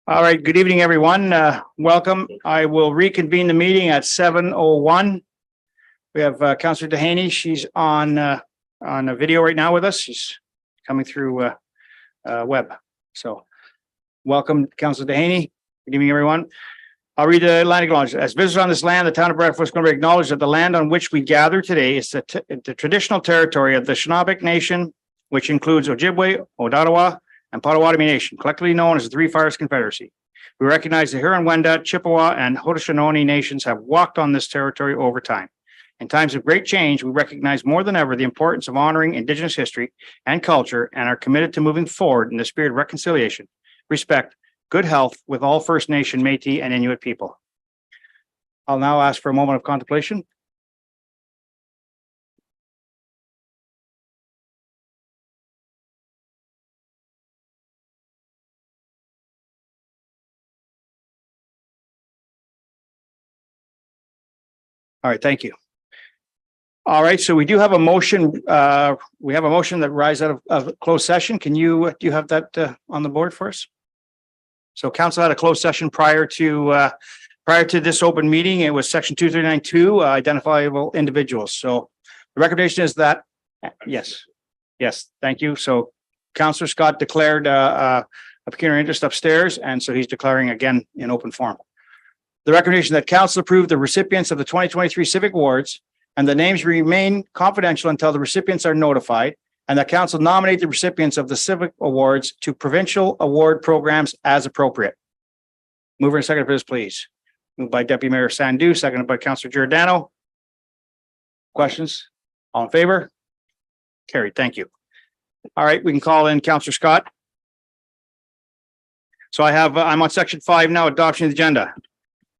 All right, good evening, everyone. Welcome. I will reconvene the meeting at 7:01. We have Councillor Dehaney. She's on a video right now with us. She's coming through web. So welcome, Councillor Dehaney. Good evening, everyone. I'll read the land acknowledgement. As visitors on this land, the town of Bradford is going to acknowledge that the land on which we gather today is the traditional territory of the Shinnecock Nation, which includes Ojibwe, Odawa, and Potawatomi Nation, collectively known as the Three Fires Confederacy. We recognize the Huron-Wendat, Chippewa, and Haudenosaunee nations have walked on this territory over time. In times of great change, we recognize more than ever the importance of honoring Indigenous history and culture and are committed to moving forward in the spirit of reconciliation, respect, good health with all First Nation, Métis, and Inuit people. I'll now ask for a moment of contemplation. All right, thank you. All right, so we do have a motion. We have a motion that rises out of closed session. Do you have that on the board for us? So council had a closed session prior to this open meeting. It was section 239(2), identifiable individuals. So the recommendation is that, yes, thank you. So Councillor Scott declared a pecuniary interest upstairs, and so he's declaring again in open forum. The recommendation that council approve the recipients of the 2023 Civic Awards and the names remain confidential until the recipients are notified, and that council nominate the recipients of the Civic Awards to provincial award programs as appropriate. Mover and second for this, please. Moved by Deputy Mayor Sandu, seconded by Councillor Giordano. Questions? All in favor? Carried. Thank you. All right, we can call in Councillor Scott. So I'm on section 5 now, adoption of the agenda.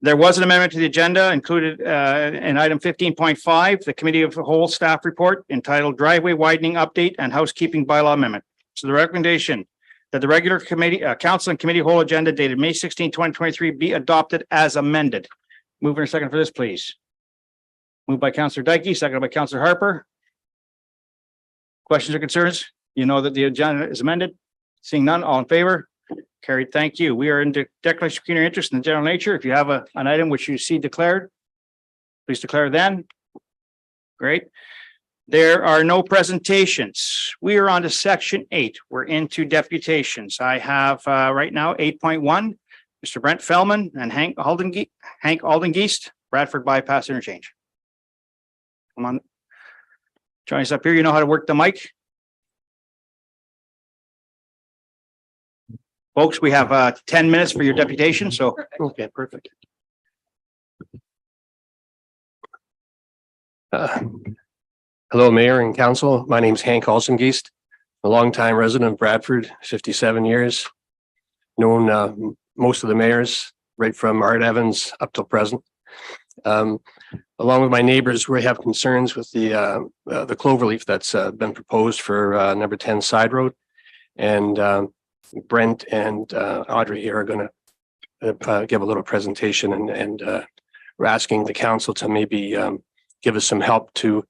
There was an amendment to the agenda included in item 15.5, the Committee of the Whole Staff Report entitled Driveway Widening Update and Housekeeping Bylaw Amendment. So the recommendation that the regular committee, council and committee whole agenda dated May 16, 2023 be adopted as amended. Move in a second for this, please. Moved by Councillor Dykey, seconded by Councillor Harper. Questions or concerns? You know that the agenda is amended. Seeing none, all in favor? Carried. Thank you. We are in declaration of pecuniary interest in the general nature. If you have an item which you see declared, please declare then. Great. There are no presentations. We are on to section 8. We're into deputations. I have right now 8.1, Mr. Brent Fellman and Hank Aldengeist, Bradford Bypass Interchange. Come on. Join us up here. You know how to work the mic. Folks, we have 10 minutes for your deputation, so okay, perfect. Hello, Mayor and Council. My name is Hank Aldengeist, a longtime resident of Bradford, 57 years. Known most of the mayors, right from Art Evans up till present. Along with my neighbors, we have concerns with the cloverleaf that's been proposed for number 10 Side Road, and Brent and Audrey here are going to give a little presentation, and we're asking the council to maybe give us some help to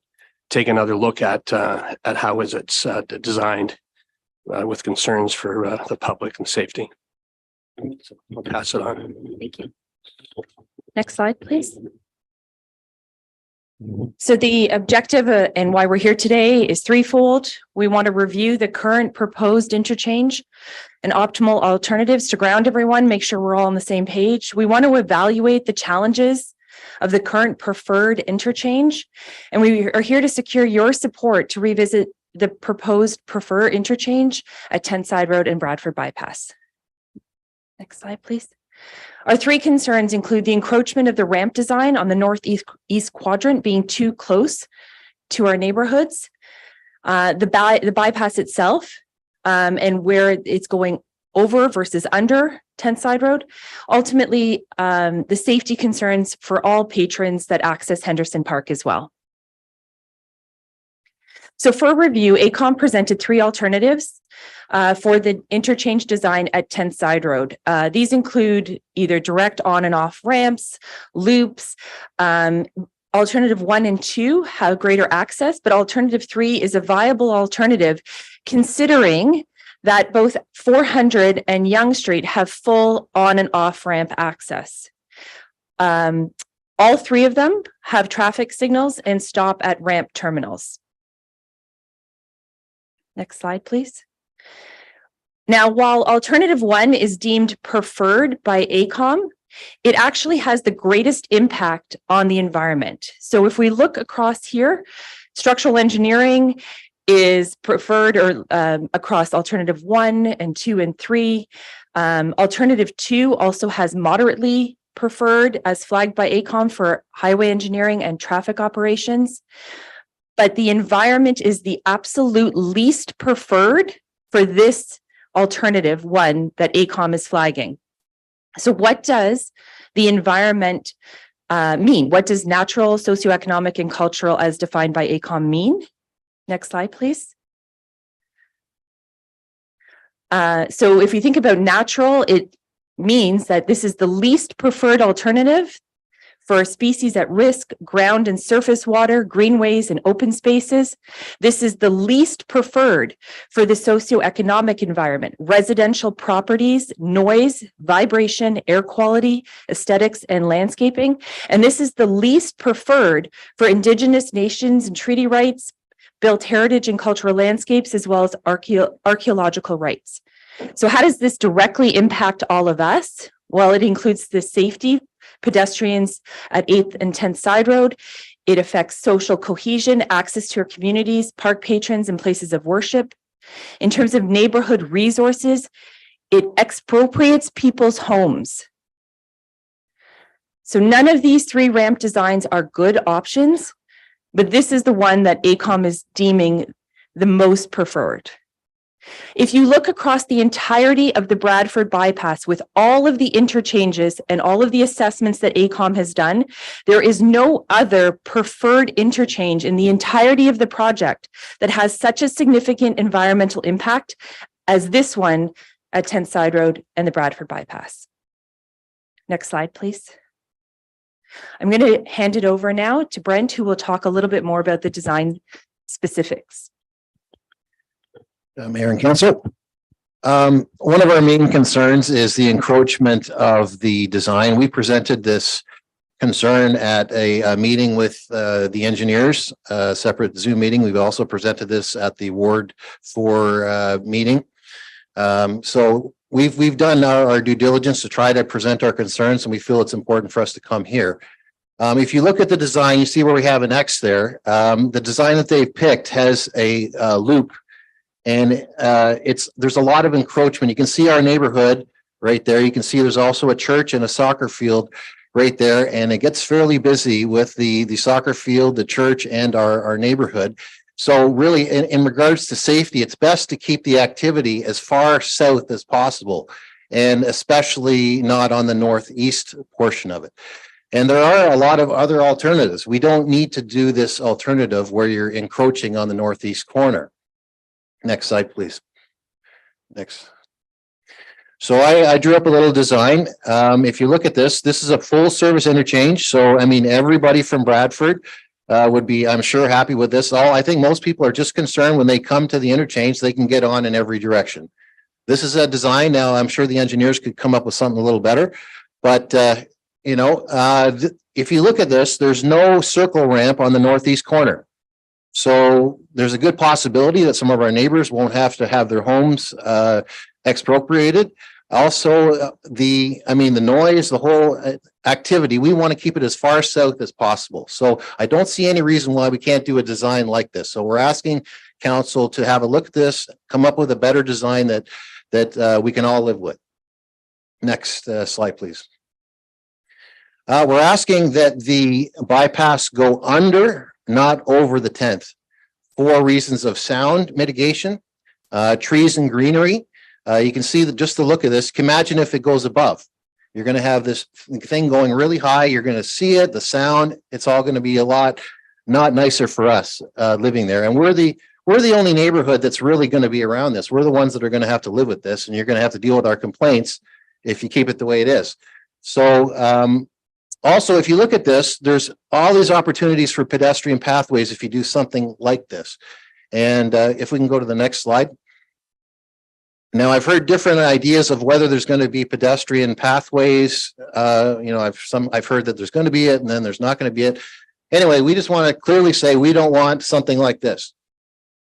take another look at how is it's designed with concerns for the public and safety. So I'll pass it on. Thank you. Next slide, please. So the objective and why we're here today is threefold. We want to review the current proposed interchange and optimal alternatives to ground everyone, make sure we're all on the same page. We want to evaluate the challenges of the current preferred interchange. And we are here to secure your support to revisit the proposed preferred interchange at 10 Side Road and Bradford Bypass. Next slide, please. Our three concerns include the encroachment of the ramp design on the northeast quadrant being too close to our neighborhoods, the bypass itself, and where it's going over versus under 10 Side Road. Ultimately, the safety concerns for all patrons that access Henderson Park as well. So for review, AECOM presented three alternatives for the interchange design at 10 Side Road. These include either direct on and off ramps, loops. Alternative 1 and 2 have greater access, but alternative 3 is a viable alternative considering that both 400 and Yonge Street have full on and off ramp access. All three of them have traffic signals and stop at ramp terminals. Next slide, please. Now, while alternative one is deemed preferred by AECOM, it actually has the greatest impact on the environment. So if we look across here, structural engineering is preferred or across alternative 1 and 2 and 3. Alternative 2 also has moderately preferred as flagged by AECOM for highway engineering and traffic operations. But the environment is the absolute least preferred for this alternative 1 that AECOM is flagging. So what does the environment mean? What does natural, socioeconomic, and cultural as defined by AECOM mean? Next slide, please. So if you think about natural, it means that this is the least preferred alternative for species at risk, ground and surface water, greenways and open spaces. This is the least preferred for the socioeconomic environment, residential properties, noise, vibration, air quality, aesthetics, and landscaping. And this is the least preferred for Indigenous nations and treaty rights, built heritage and cultural landscapes, as well as archaeological rights. So how does this directly impact all of us? Well, it includes the safety, pedestrians at 8th and 10th Side Road. It affects social cohesion, access to our communities, park patrons, and places of worship. In terms of neighborhood resources, it expropriates people's homes. So none of these 3 ramp designs are good options, but this is the one that AECOM is deeming the most preferred. If you look across the entirety of the Bradford bypass with all of the interchanges and all of the assessments that AECOM has done, there is no other preferred interchange in the entirety of the project that has such a significant environmental impact as this one at 10th Side Road and the Bradford bypass. Next slide, please. I'm going to hand it over now to Brent, who will talk a little bit more about the design specifics. Mayor and Council. One of our main concerns is the encroachment of the design. We presented this concern at a meeting with the engineers, a separate Zoom meeting. We've also presented this at the Ward 4 meeting. So we've done our due diligence to try to present our concerns, and we feel it's important for us to come here. If you look at the design, you see where we have an X there. The design that they've picked has a loop. And there's a lot of encroachment. You can see our neighborhood right there. You can see there's also a church and a soccer field right there. And it gets fairly busy with the soccer field, the church, and our neighborhood. So really, in regards to safety, it's best to keep the activity as far south as possible, and especially not on the northeast portion of it. And there are a lot of other alternatives. We don't need to do this alternative where you're encroaching on the northeast corner. Next slide, please. Next. So I drew up a little design. If you look at this, this is a full service interchange. So, I mean, everybody from Bradford would be, I'm sure, happy with this. I think most people are just concerned when they come to the interchange, they can get on in every direction. This is a design. Now, I'm sure the engineers could come up with something a little better. But, you know, if you look at this, there's no circle ramp on the northeast corner. So there's a good possibility that some of our neighbors won't have to have their homes expropriated. Also, the noise, the whole activity, we want to keep it as far south as possible. So I don't see any reason why we can't do a design like this. So we're asking council to have a look at this, come up with a better design that we can all live with. Next slide, please. We're asking that the bypass go under, not over the 10th, for reasons of sound mitigation, trees and greenery. You can see that just the look of this. Imagine if it goes above. You're going to have this thing going really high. You're going to see it, the sound. It's all going to be a lot not nicer for us living there. And we're the only neighborhood that's really going to be around this. We're the ones that are going to have to live with this, and you're going to have to deal with our complaints if you keep it the way it is. So also, if you look at this, there's all these opportunities for pedestrian pathways if you do something like this. And if we can go to the next slide. Now, I've heard different ideas of whether there's going to be pedestrian pathways. I've heard that there's going to be it and then there's not going to be it. Anyway, we just want to clearly say we don't want something like this.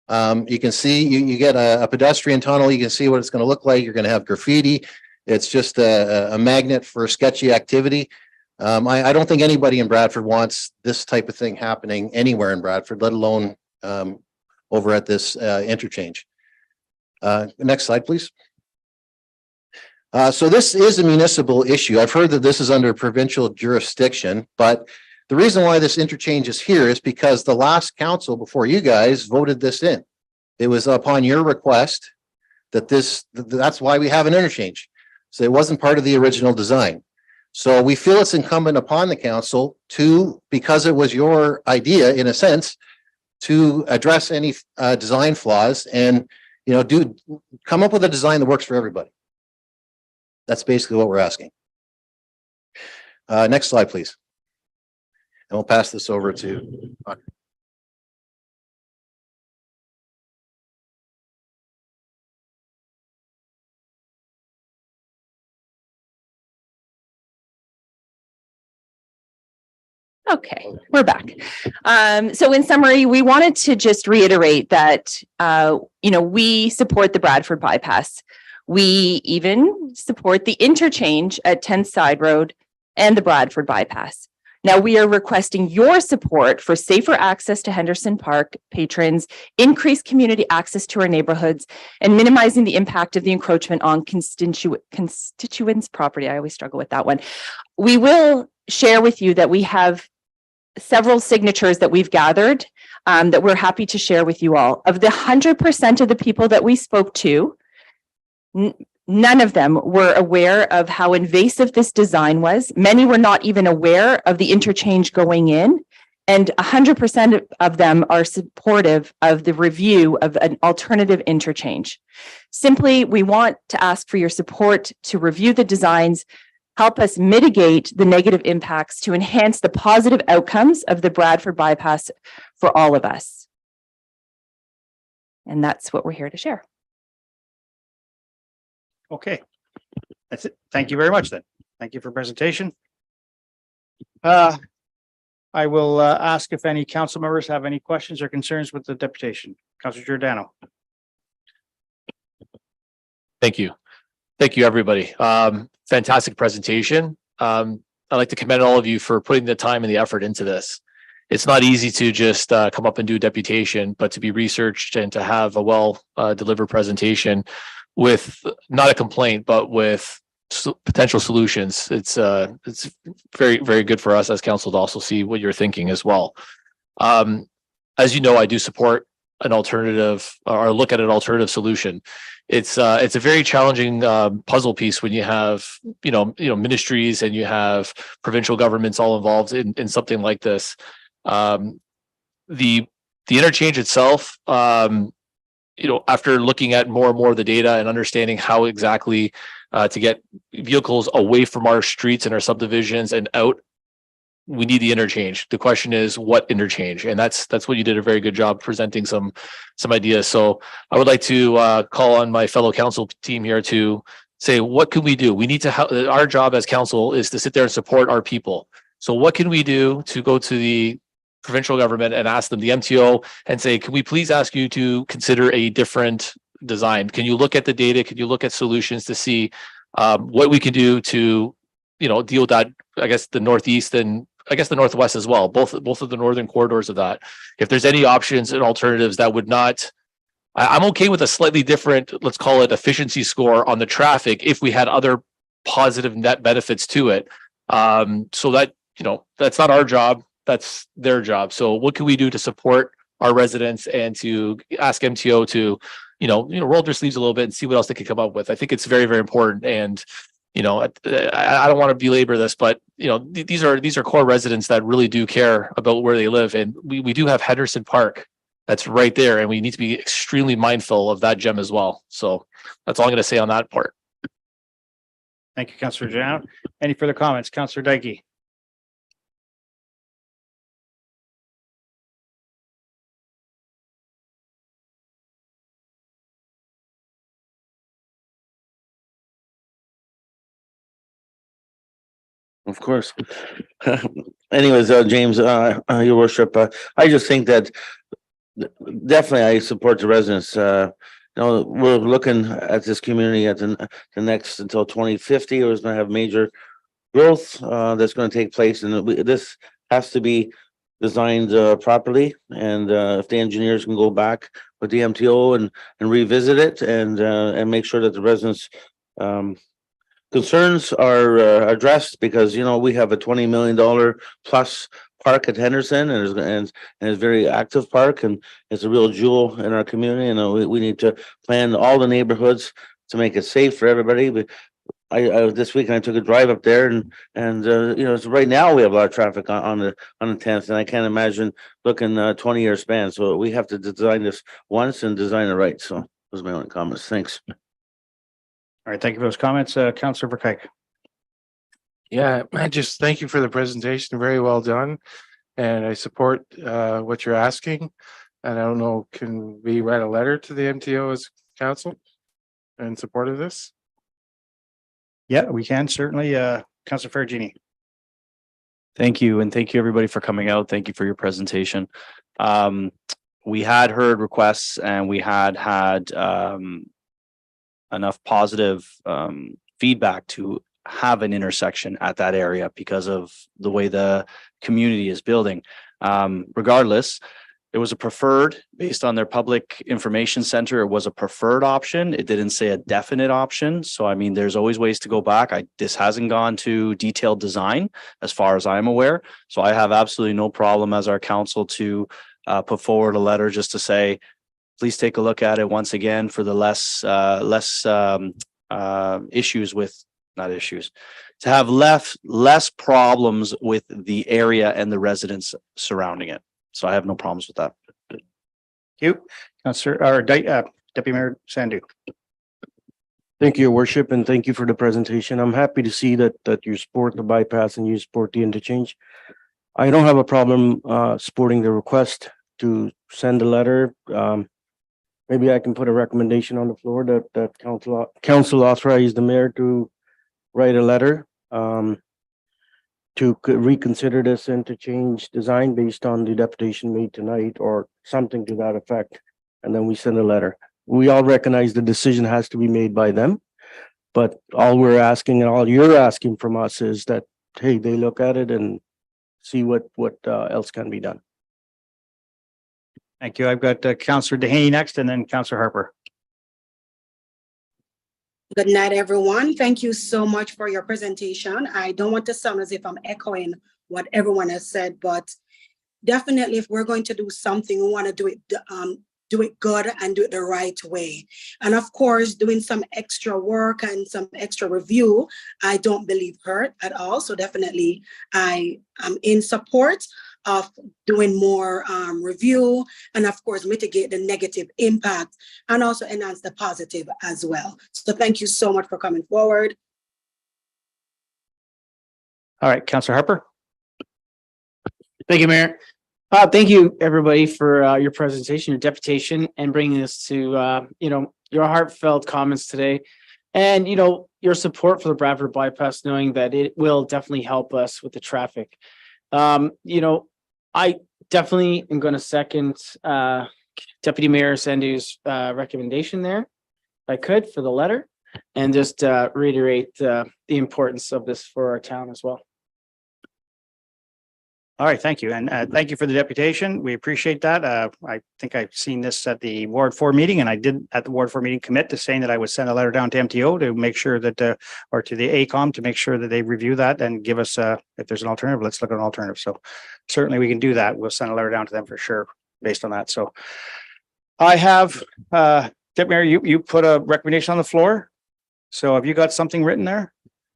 You can see you get a pedestrian tunnel. You can see what it's going to look like. You're going to have graffiti. It's just a magnet for sketchy activity. I don't think anybody in Bradford wants this type of thing happening anywhere in Bradford, let alone over at this interchange. Next slide, please. So this is a municipal issue. I've heard that this is under provincial jurisdiction, but the reason why this interchange is here is because the last council before you guys voted this in. It was upon your request that that's why we have an interchange. So it wasn't part of the original design. So we feel it's incumbent upon the council to, because it was your idea in a sense, to address any design flaws and come up with a design that works for everybody. That's basically what we're asking. Next slide, please. And we'll pass this over to. Okay, we're back. So in summary, we wanted to just reiterate that, we support the Bradford bypass. We even support the interchange at 10th Side Road and the Bradford bypass. Now we are requesting your support for safer access to Henderson Park patrons, increased community access to our neighborhoods, and minimizing the impact of the encroachment on constituents' property. I always struggle with that one. We will share with you that we have several signatures that we've gathered that we're happy to share with you all. Of the 100% of the people that we spoke to, none of them were aware of how invasive this design was. Many were not even aware of the interchange going in, and 100% of them are supportive of the review of an alternative interchange. Simply, we want to ask for your support to review the designs, help us mitigate the negative impacts to enhance the positive outcomes of the Bradford bypass for all of us. And that's what we're here to share. Okay, that's it. Thank you very much then. Thank you for presentation. I will ask if any council members have any questions or concerns with the deputation. Councilor Giordano. Thank you. Thank you, everybody. Fantastic presentation. I'd like to commend all of you for putting the time and the effort into this. It's not easy to just come up and do a deputation, but to be researched and to have a well delivered presentation with not a complaint, but with potential solutions. It's very, very good for us as council to also see what you're thinking as well. As you know, I do support an alternative or look at an alternative solution. It's a very challenging puzzle piece when you have ministries and you have provincial governments all involved in something like this. The interchange itself, after looking at more and more of the data and understanding how exactly to get vehicles away from our streets and our subdivisions and out, we need the interchange. The question is what interchange, and that's what you did a very good job presenting some ideas. So I would like to call on my fellow council team here to say, what can we do? We need to our job as council is to sit there and support our people. So what can we do to go to the provincial government and ask them, the MTO, and say, can we please ask you to consider a different design? Can you look at the data? Can you look at solutions to see what we can do to deal with that? I guess the Northeast and I guess the Northwest as well, both of the northern corridors of that. If there's any options and alternatives that would not, I'm okay with a slightly different, let's call it efficiency score on the traffic if we had other positive net benefits to it. So that, that's not our job, that's their job. So what can we do to support our residents and to ask MTO to, roll their sleeves a little bit and see what else they can come up with? I think it's very, very important. And I don't want to belabor this, but these are core residents that really do care about where they live, and we do have Henderson Park that's right there, and we need to be extremely mindful of that gem as well. So that's all I'm going to say on that part. Thank you, Councillor Giordano. Any further comments, Councillor Dykey? Of course. Anyways, James, your worship, I just think that definitely I support the residents. We're looking at this community at the next until 2050, or is going to have major growth that's going to take place, and this has to be designed properly. And if the engineers can go back with the MTO and revisit it and make sure that the residents concerns are addressed, because we have a $20 million plus park at Henderson, and it's a very active park, and it's a real jewel in our community. And we need to plan all the neighborhoods to make it safe for everybody. But I this week I took a drive up there, and so right now we have a lot of traffic on the 10th, and I can't imagine looking 20-year span. So we have to design this once and design it right. So those are my only comments. Thanks. All right, thank you for those comments, Councillor Verkuyk. Yeah, I just thank you for the presentation. Very well done. And I support what you're asking. And I don't know, can we write a letter to the MTO as council in support of this? Yeah, we can certainly. Councillor Ferragini. Thank you. And thank you everybody for coming out. Thank you for your presentation. We had heard requests and we had enough positive feedback to have an intersection at that area because of the way the community is building. Regardless, it was a preferred, based on their public information center, it was a preferred option. It didn't say a definite option. So, I mean, there's always ways to go back. This hasn't gone to detailed design as far as I'm aware. So I have absolutely no problem as our council to put forward a letter just to say, please take a look at it once again for the to have less problems with the area and the residents surrounding it. So I have no problems with that. Thank you, Councillor or Deputy Mayor Sandu. Thank you, Your Worship, and thank you for the presentation. I'm happy to see that you support the bypass and you support the interchange. I don't have a problem supporting the request to send a letter. Maybe I can put a recommendation on the floor that council authorize the mayor to write a letter to reconsider this interchange design based on the deputation made tonight or something to that effect. And then we send a letter. We all recognize the decision has to be made by them, but all we're asking and all you're asking from us is that, hey, they look at it and see what else can be done. Thank you. I've got Councillor Dehaney next and then Councillor Harper. Good night, everyone. Thank you so much for your presentation. I don't want to sound as if I'm echoing what everyone has said, but definitely if we're going to do something, we want to do it good and do it the right way. And of course, doing some extra work and some extra review, I don't believe hurt at all. So definitely I am in support of doing more review and of course mitigate the negative impact and also enhance the positive as well. So thank you so much for coming forward. All right, Councillor Harper. Thank you, Mayor. Thank you, everybody, for your presentation, your deputation, and bringing us to, your heartfelt comments today. And, your support for the Bradford bypass, knowing that it will definitely help us with the traffic. I definitely am going to second Deputy Mayor Sandu's recommendation there, if I could, for the letter, and just reiterate the importance of this for our town as well. All right, thank you. And thank you for the deputation. We appreciate that. I think I've seen this at the Ward 4 meeting, and I did at the Ward 4 meeting commit to saying that I would send a letter down to MTO to make sure that, or to the ACOM to make sure that they review that and give us, if there's an alternative, let's look at an alternative. So certainly we can do that. We'll send a letter down to them for sure based on that. So I have, Deputy Mayor, you put a recommendation on the floor. So have you got something written there?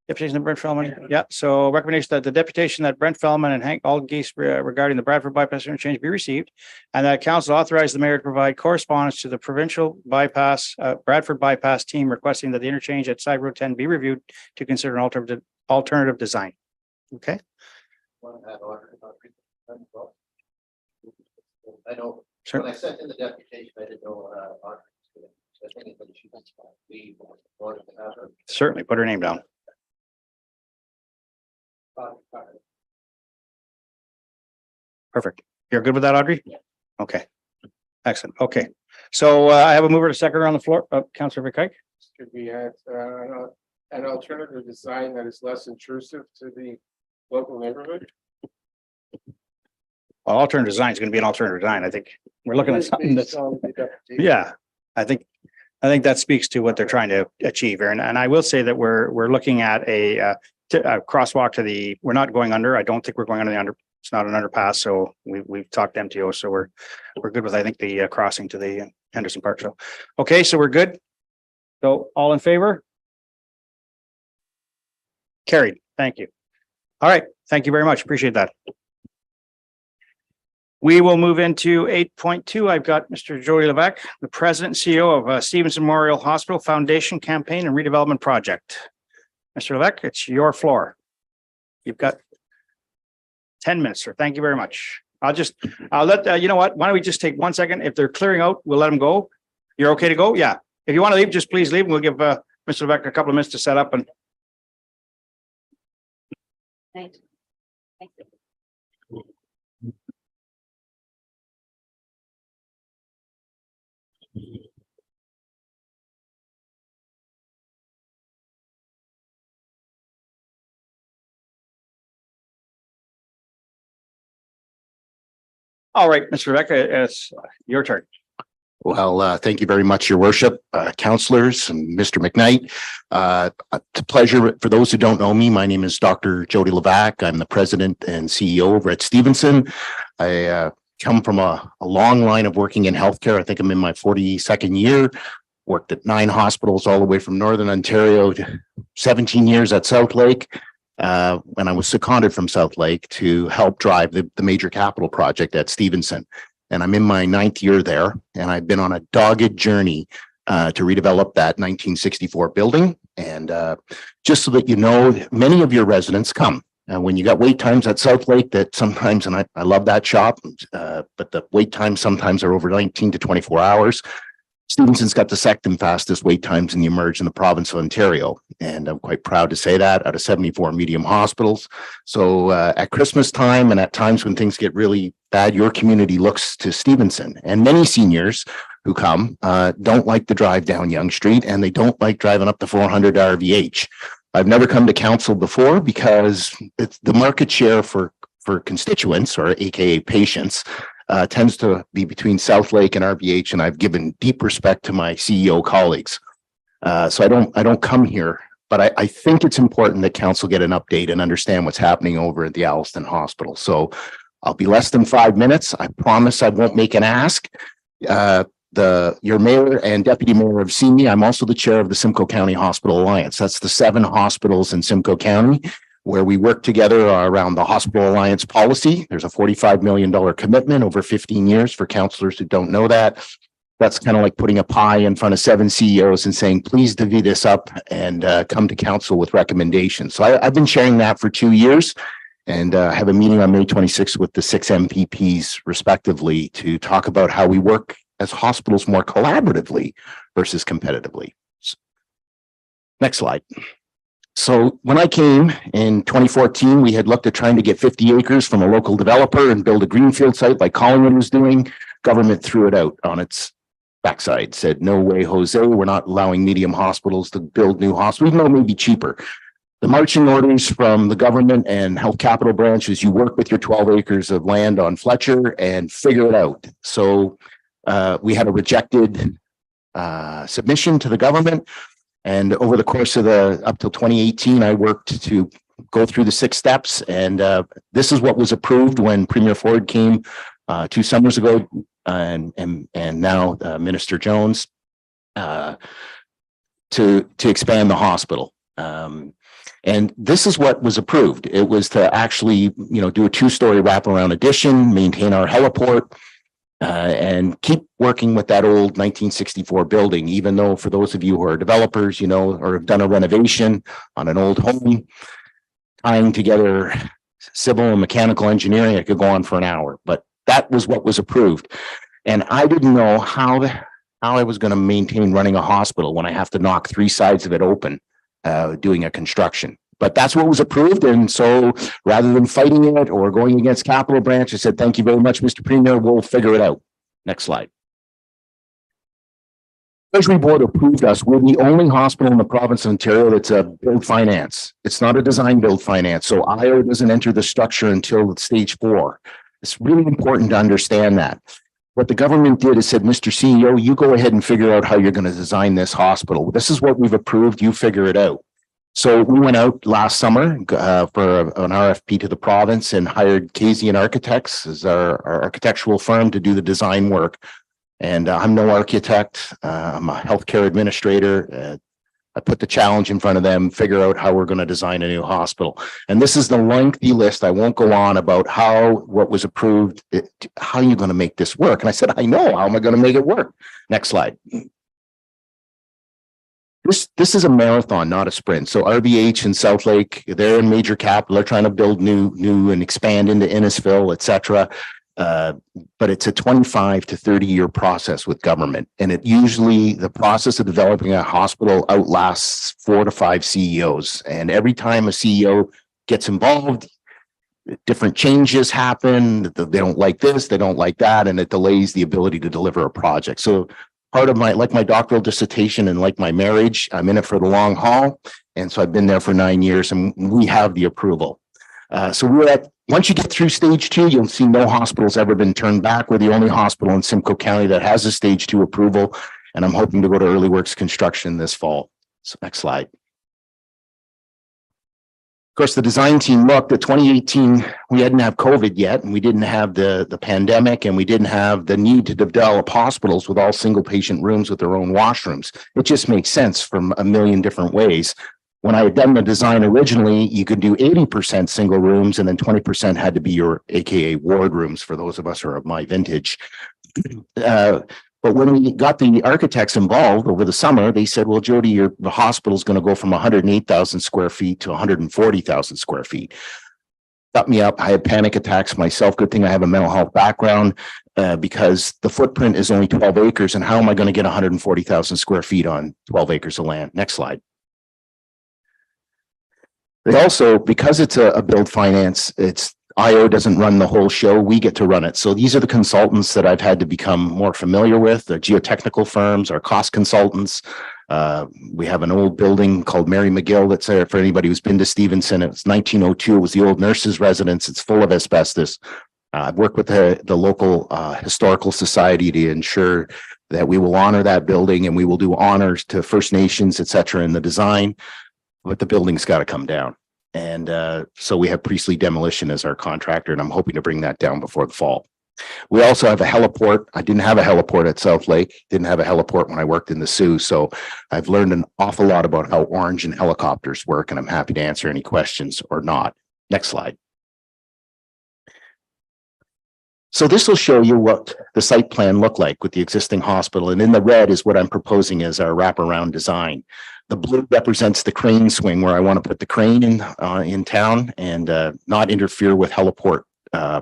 Deputation of Brent Fellman. Yeah. So recommendation that the deputation that Brent Fellman and Hank Aldengeese regarding the Bradford bypass interchange be received, and that council authorize the mayor to provide correspondence to the provincial bypass Bradford bypass team requesting that the interchange at Side Road 10 be reviewed to consider an alternative design. Okay. I know Sure. when I sent in the deputation, I didn't know Certainly put her name down. Perfect. You're good with that, Audrey? Yeah. Okay. Excellent. Okay. So I have a mover to second on the floor. Councillor McKay. Should we have an alternative design that is less intrusive to the local neighborhood? Well, alternative design is going to be an alternative design. I think we're looking at something that's, yeah, I think that speaks to what they're trying to achieve here. And I will say that we're looking at a crosswalk to the, we're not going under. I don't think we're going under the under. It's not an underpass. So we've talked to MTO. So we're good with, I think, the crossing to the Henderson Park. So, okay. So we're good. So all in favor? Carried. Thank you. All right. Thank you very much. Appreciate that. We will move into 8.2. I've got Mr. Joey Levesque, the president and CEO of Stevenson Memorial Hospital Foundation Campaign and Redevelopment Project. Mr. Levesque, it's your floor. You've got 10 minutes, sir. Thank you very much. I'll let, you know what? Why don't we just take 1 second? If they're clearing out, we'll let them go. You're okay to go? Yeah. If you want to leave, just please leave. We'll give Mr. Levesque a couple of minutes to set up and. Thank you. All right, Mr. Rebecca, it's your turn. Well, thank you very much, your worship, councillors and Mr. McKnight. It's a pleasure. For those who don't know me, my name is Dr. Jody Levesque. I'm the president and CEO over at Stevenson. I come from a long line of working in healthcare. I think I'm in my 42nd year. Worked at 9 hospitals all the way from Northern Ontario to 17 years at South Lake. When I was seconded from South Lake to help drive the major capital project at Stevenson. And I'm in my 9th year there, and I've been on a dogged journey to redevelop that 1964 building. And just so that you know, many of your residents come. When you got wait times at South Lake that sometimes, and I love that shop, but the wait times sometimes are over 19 to 24 hours. Stevenson's got the second fastest wait times in the province of Ontario. And I'm quite proud to say that out of 74 medium hospitals. So at Christmas time and at times when things get really bad, your community looks to Stevenson. And many seniors who come don't like the drive down Yonge Street, and they don't like driving up the 400 RVH. I've never come to council before because it's the market share for constituents, or AKA patients, tends to be between South Lake and RVH, and I've given deep respect to my CEO colleagues. So I don't come here, but I think it's important that council get an update and understand what's happening over at the Alliston Hospital. So I'll be less than 5 minutes. I promise I won't make an ask. Your mayor and deputy mayor have seen me. I'm also the chair of the Simcoe County Hospital Alliance. That's the 7 hospitals in Simcoe County where we work together around the Hospital Alliance policy. There's a $45 million commitment over 15 years for counselors who don't know that. That's kind of like putting a pie in front of 7 CEOs and saying, please divvy this up and come to council with recommendations. So I've been sharing that for 2 years and have a meeting on May 26th with the 6 MPPs respectively to talk about how we work as hospitals more collaboratively versus competitively. Next slide. So when I came in 2014, we had looked at trying to get 50 acres from a local developer and build a greenfield site like Collingwood was doing. Government threw it out on its backside, said, no way, Jose, we're not allowing medium hospitals to build new hospitals, even though it may be cheaper. The marching orders from the government and health capital branches, you work with your 12 acres of land on Fletcher and figure it out. So we had a rejected submission to the government. And over the course of up till 2018, I worked to go through the 6 steps. And this is what was approved when Premier Ford came 2 summers ago, and now Minister Jones to expand the hospital. And this is what was approved. It was to actually, do a 2-story wraparound addition, maintain our heliport, and keep working with that old 1964 building, even though for those of you who are developers, or have done a renovation on an old home, tying together civil and mechanical engineering, it could go on for an hour, but that was what was approved. And I didn't know how I was going to maintain running a hospital when I have to knock 3 sides of it open, doing a construction. But that's what was approved. And so rather than fighting it or going against Capital Branch, I said, thank you very much, Mr. Premier. We'll figure it out. Next slide. Treasury Board approved us. We're the only hospital in the province of Ontario that's a build finance. It's not a design build finance. So IO doesn't enter the structure until stage 4. It's really important to understand that. What the government did is said, Mr. CEO, you go ahead and figure out how you're going to design this hospital. This is what we've approved. You figure it out. So we went out last summer for an RFP to the province and hired Kasian Architects as our architectural firm to do the design work. And I'm no architect. I'm a healthcare administrator. I put the challenge in front of them, figure out how we're going to design a new hospital. And this is the lengthy list. I won't go on about what was approved, how you're going to make this work. And I said, I know, how am I going to make it work? Next slide. This is a marathon, not a sprint. So RBH and South Lake, they're in major capital. They're trying to build new and expand into Innisfil, et cetera. But it's a 25 to 30 year process with government. And it usually, the process of developing a hospital outlasts 4 to 5 CEOs. And every time a CEO gets involved, different changes happen. They don't like this, they don't like that, and it delays the ability to deliver a project. So part of my doctoral dissertation and like my marriage, I'm in it for the long haul. And so I've been there for 9 years and we have the approval. Once you get through stage 2, you'll see no hospital's ever been turned back. We're the only hospital in Simcoe County that has a stage 2 approval. And I'm hoping to go to early works construction this fall. So next slide. Of course, the design team looked at 2018. We didn't have COVID yet, and we didn't have the pandemic, and we didn't have the need to develop hospitals with all single patient rooms with their own washrooms. It just makes sense from a million different ways. When I had done the design originally, you could do 80% single rooms and then 20% had to be your AKA ward rooms for those of us who are of my vintage. But when we got the architects involved over the summer, they said, well, Jody, the hospital is going to go from 108,000 square feet to 140,000 square feet. Got me up. I had panic attacks myself. Good thing I have a mental health background because the footprint is only 12 acres. And how am I going to get 140,000 square feet on 12 acres of land? Next slide. They also, because it's a build finance, IO doesn't run the whole show. We get to run it. So these are the consultants that I've had to become more familiar with. The geotechnical firms, our cost consultants. We have an old building called Mary McGill that's there for anybody who's been to Stevenson. It's 1902. It was the old nurses' residence. It's full of asbestos. I've worked with the local historical society to ensure that we will honor that building and we will do honors to First Nations, et cetera, in the design. But the building's got to come down. And so we have Priestley Demolition as our contractor, and I'm hoping to bring that down before the fall. We also have a heliport. I didn't have a heliport at South Lake, didn't have a heliport when I worked in the Sioux. So I've learned an awful lot about how orange and helicopters work, and I'm happy to answer any questions or not. Next slide. So this will show you what the site plan looked like with the existing hospital. And in the red is what I'm proposing as our wraparound design. The blue represents the crane swing where I want to put the crane in town and not interfere with heliport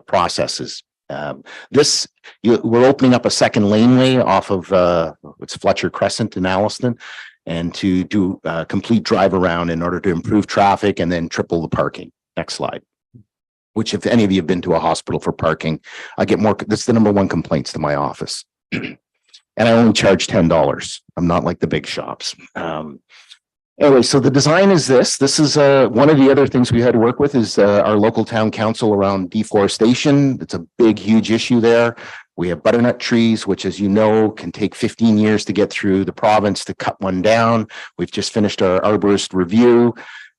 processes. We're opening up a second laneway off of it's Fletcher Crescent in Alliston, and to do a complete drive around in order to improve traffic and then triple the parking. Next slide. Which, if any of you have been to a hospital for parking, I get more. That's the number one complaints to my office. And I only charge $10. I'm not like the big shops. Anyway, so the design is this. This is one of the other things we had to work with is our local town council around deforestation. It's a big, huge issue there. We have butternut trees, which, as you know, can take 15 years to get through the province to cut one down. We've just finished our arborist review.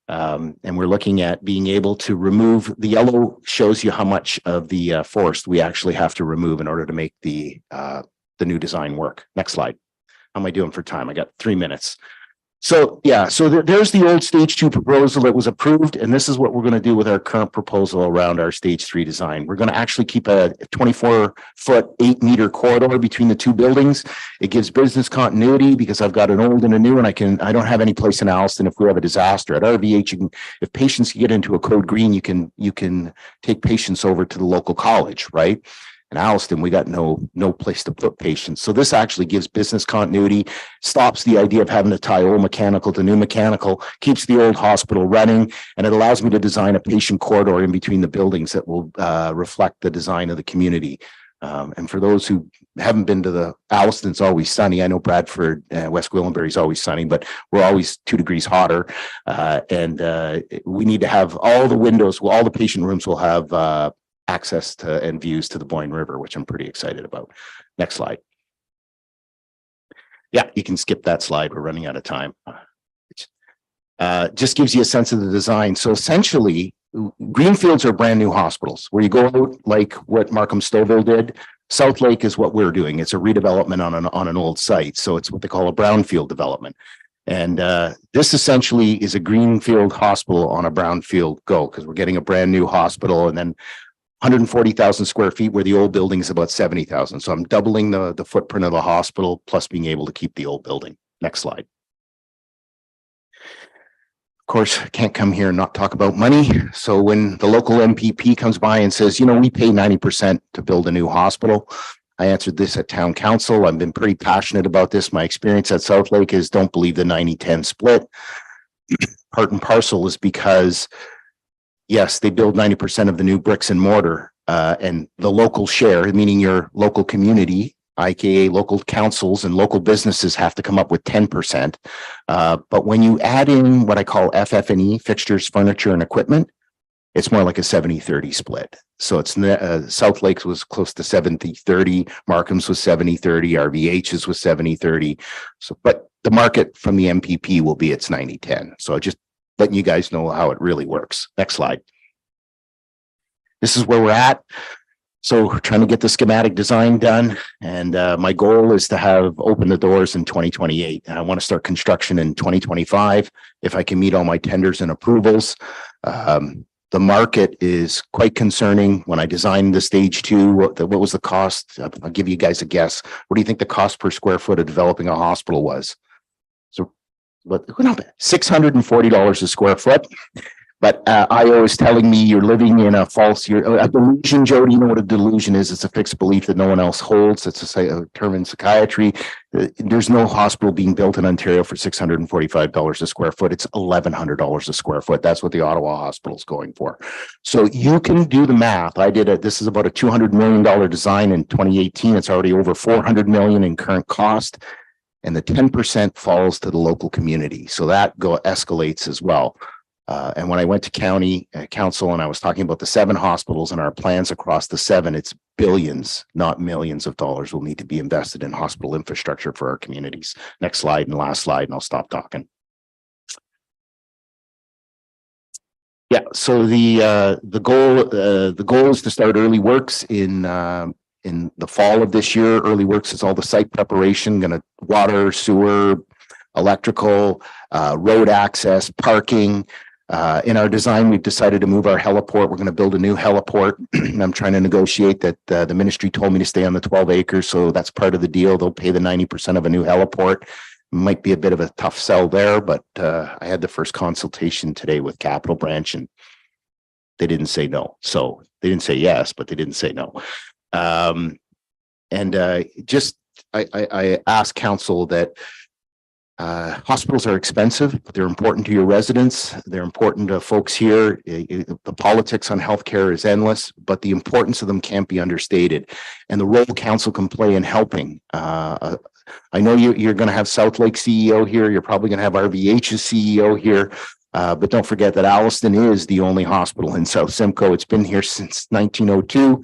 And we're looking at being able to remove the yellow shows you how much of the forest we actually have to remove in order to make the new design work. Next slide. How am I doing for time? I got 3 minutes. So yeah, so there's the old stage 2 proposal that was approved. And this is what we're going to do with our current proposal around our stage 3 design. We're going to actually keep a 24-foot, 8-meter corridor between the two buildings. It gives business continuity because I've got an old and a new, and I don't have any place in Alliston if we have a disaster. At RVH, if patients get into a code green, you can take patients over to the local college, right? In Alliston, we got no place to put patients. So this actually gives business continuity, stops the idea of having to tie old mechanical to new mechanical, keeps the old hospital running, and it allows me to design a patient corridor in between the buildings that will reflect the design of the community. And for those who haven't been to the Alliston, it's always sunny. I know Bradford, West Gwillimbury is always sunny, but we're always 2 degrees hotter. And we need to have all the windows, all the patient rooms will have access to and views to the Boyne River, which I'm pretty excited about. Next slide. Yeah, you can skip that slide. We're running out of time. Just gives you a sense of the design. So essentially, greenfields are brand new hospitals where you go out like what Markham Stouffville did. South Lake is what we're doing. It's a redevelopment on an old site. So it's what they call a brownfield development. And this essentially is a greenfield hospital on a brownfield go, because we're getting a brand new hospital and then 140,000 square feet where the old building is about 70,000. So I'm doubling the footprint of the hospital plus being able to keep the old building. Next slide. Of course, can't come here and not talk about money. So when the local MPP comes by and says, you know, we pay 90% to build a new hospital, I answered this at town council. I've been pretty passionate about this. My experience at South Lake is don't believe the 90-10 split. Part and parcel is because, yes, they build 90% of the new bricks and mortar, and the local share, meaning your local community, aka local councils and local businesses, have to come up with 10%. But when you add in what I call FF&E, fixtures, furniture, and equipment, it's more like a 70-30 split. So it's South Lakes was close to 70-30, Markham's was 70-30, RVH's was 70-30. So, but the market from the MPP will be it's 90-10. So just letting you guys know how it really works. Next slide. This is where we're at. So we're trying to get the schematic design done. And my goal is to have open the doors in 2028. And I want to start construction in 2025 if I can meet all my tenders and approvals. The market is quite concerning. When I designed the stage 2, what was the cost? I'll give you guys a guess. What do you think the cost per square foot of developing a hospital was? So, but $640 a square foot. But IO is telling me you're living in a delusion, Joe. Do you know what a delusion is? It's a fixed belief that no one else holds. It's a term in psychiatry. There's no hospital being built in Ontario for $645 a square foot. It's $1,100 a square foot. That's what the Ottawa Hospital is going for. So you can do the math. This is about a $200 million design in 2018. It's already over $400 million in current cost. And the 10% falls to the local community. So that escalates as well. And when I went to county council and I was talking about the 7 hospitals and our plans across the 7, it's billions, not millions of dollars will need to be invested in hospital infrastructure for our communities. Next slide and last slide, and I'll stop talking. Yeah, so the goal is to start early works in the fall of this year. Early works is all the site preparation, water, sewer, electrical, road access, parking. In our design, we've decided to move our heliport. We're going to build a new heliport. I'm trying to negotiate that. The ministry told me to stay on the 12 acres. So that's part of the deal. They'll pay the 90% of a new heliport. Might be a bit of a tough sell there, but I had the first consultation today with Capital Branch and they didn't say no. So they didn't say yes, but they didn't say no. I asked council that hospitals are expensive, but they're important to your residents. They're important to folks here. The politics on healthcare is endless, but the importance of them can't be understated. And the role council can play in helping. I know you're going to have South Lake CEO here. You're probably going to have RVH's CEO here. But don't forget that Alliston is the only hospital in South Simcoe. It's been here since 1902.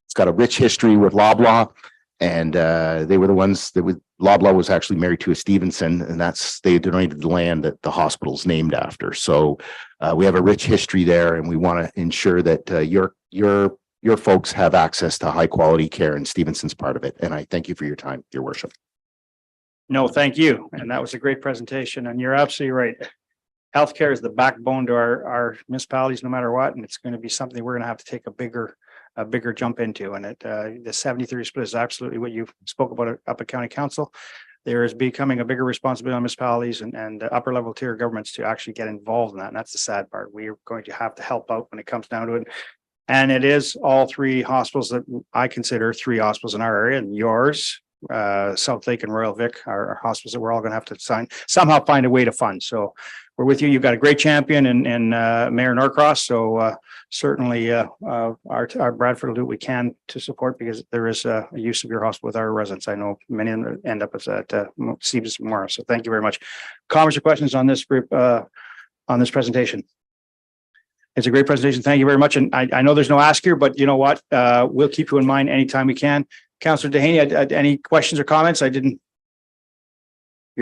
It's got a rich history with Loblaw. And they were the ones that Loblaw was actually married to a Stevenson, and they donated the land that the hospital's named after. So we have a rich history there, and we want to ensure that your folks have access to high quality care, and Stevenson's part of it. And I thank you for your time, Your Worship. No, thank you. And that was a great presentation. And you're absolutely right. Healthcare is the backbone to our municipalities, no matter what, and it's going to be something we're going to have to take a bigger jump into. And the 70-30 split is absolutely what you spoke about up at County Council. There is becoming a bigger responsibility on municipalities and upper level tier governments to actually get involved in that. And that's the sad part. We are going to have to help out when it comes down to it. And it is all three hospitals that I consider three hospitals in our area, and yours, South Lake and Royal Vic are hospitals that we're all going to have to somehow find a way to fund. So we're with you. You've got a great champion in Mayor Norcross. So certainly our Bradford will do what we can to support, because there is a use of your hospital with our residents. I know many of them end up at Stevens tomorrow. So thank you very much. Comments or questions on this group, on this presentation? It's a great presentation. Thank you very much. And I know there's no ask here, but you know what? We'll keep you in mind anytime we can. Councillor Dehaney, any questions or comments? You're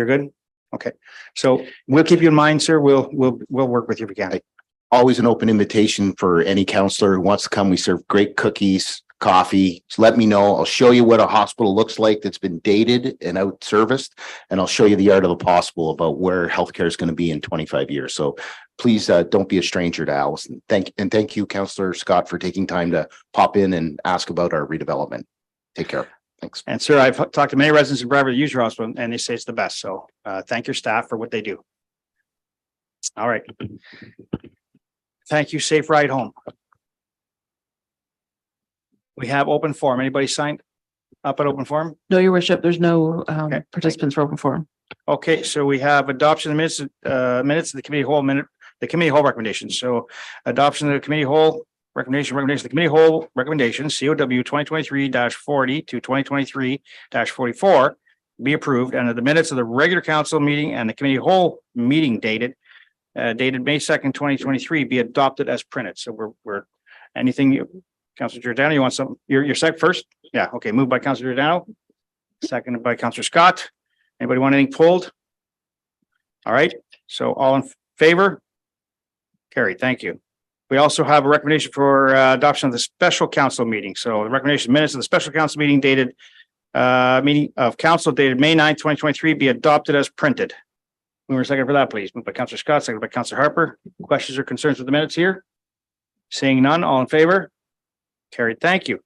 good? Okay. So we'll keep you in mind, sir. We'll work with you if we can. Always an open invitation for any counselor who wants to come. We serve great cookies, coffee. Just let me know. I'll show you what a hospital looks like that's been dated and out serviced. And I'll show you the art of the possible about where healthcare is going to be in 25 years. So please don't be a stranger to Allison. Thank you, Councillor Scott, for taking time to pop in and ask about our redevelopment. Take care. Thanks. And sir, I've talked to many residents in Bradford that use your hospital, and they say it's the best. So thank your staff for what they do. All right. Thank you. Safe ride home. We have open forum. Anybody signed up at open forum? No, your worship, there's no participants for open forum. Okay, so we have adoption of minutes of the committee whole recommendations. So adoption of the committee whole recommendation, the committee whole recommendations, COW 2023-40 to 2023-44 be approved, and the minutes of the regular council meeting and the committee whole meeting dated May 2nd, 2023 be adopted as printed. So we're anything Councillor Giordano, you want something? You're second first? Yeah, okay. Moved by Councillor Giordano, seconded by Councillor Scott. Anybody want anything pulled? All right, so all in favor? Carried, thank you. We also have a recommendation for adoption of the special council meeting. So the recommendation minutes of the special council meeting dated meeting of council dated May 9th, 2023 be adopted as printed. Move a second for that, please. Moved by Councillor Scott, seconded by Councillor Harper. Questions or concerns with the minutes here? Seeing none, all in favor? Carried, thank you.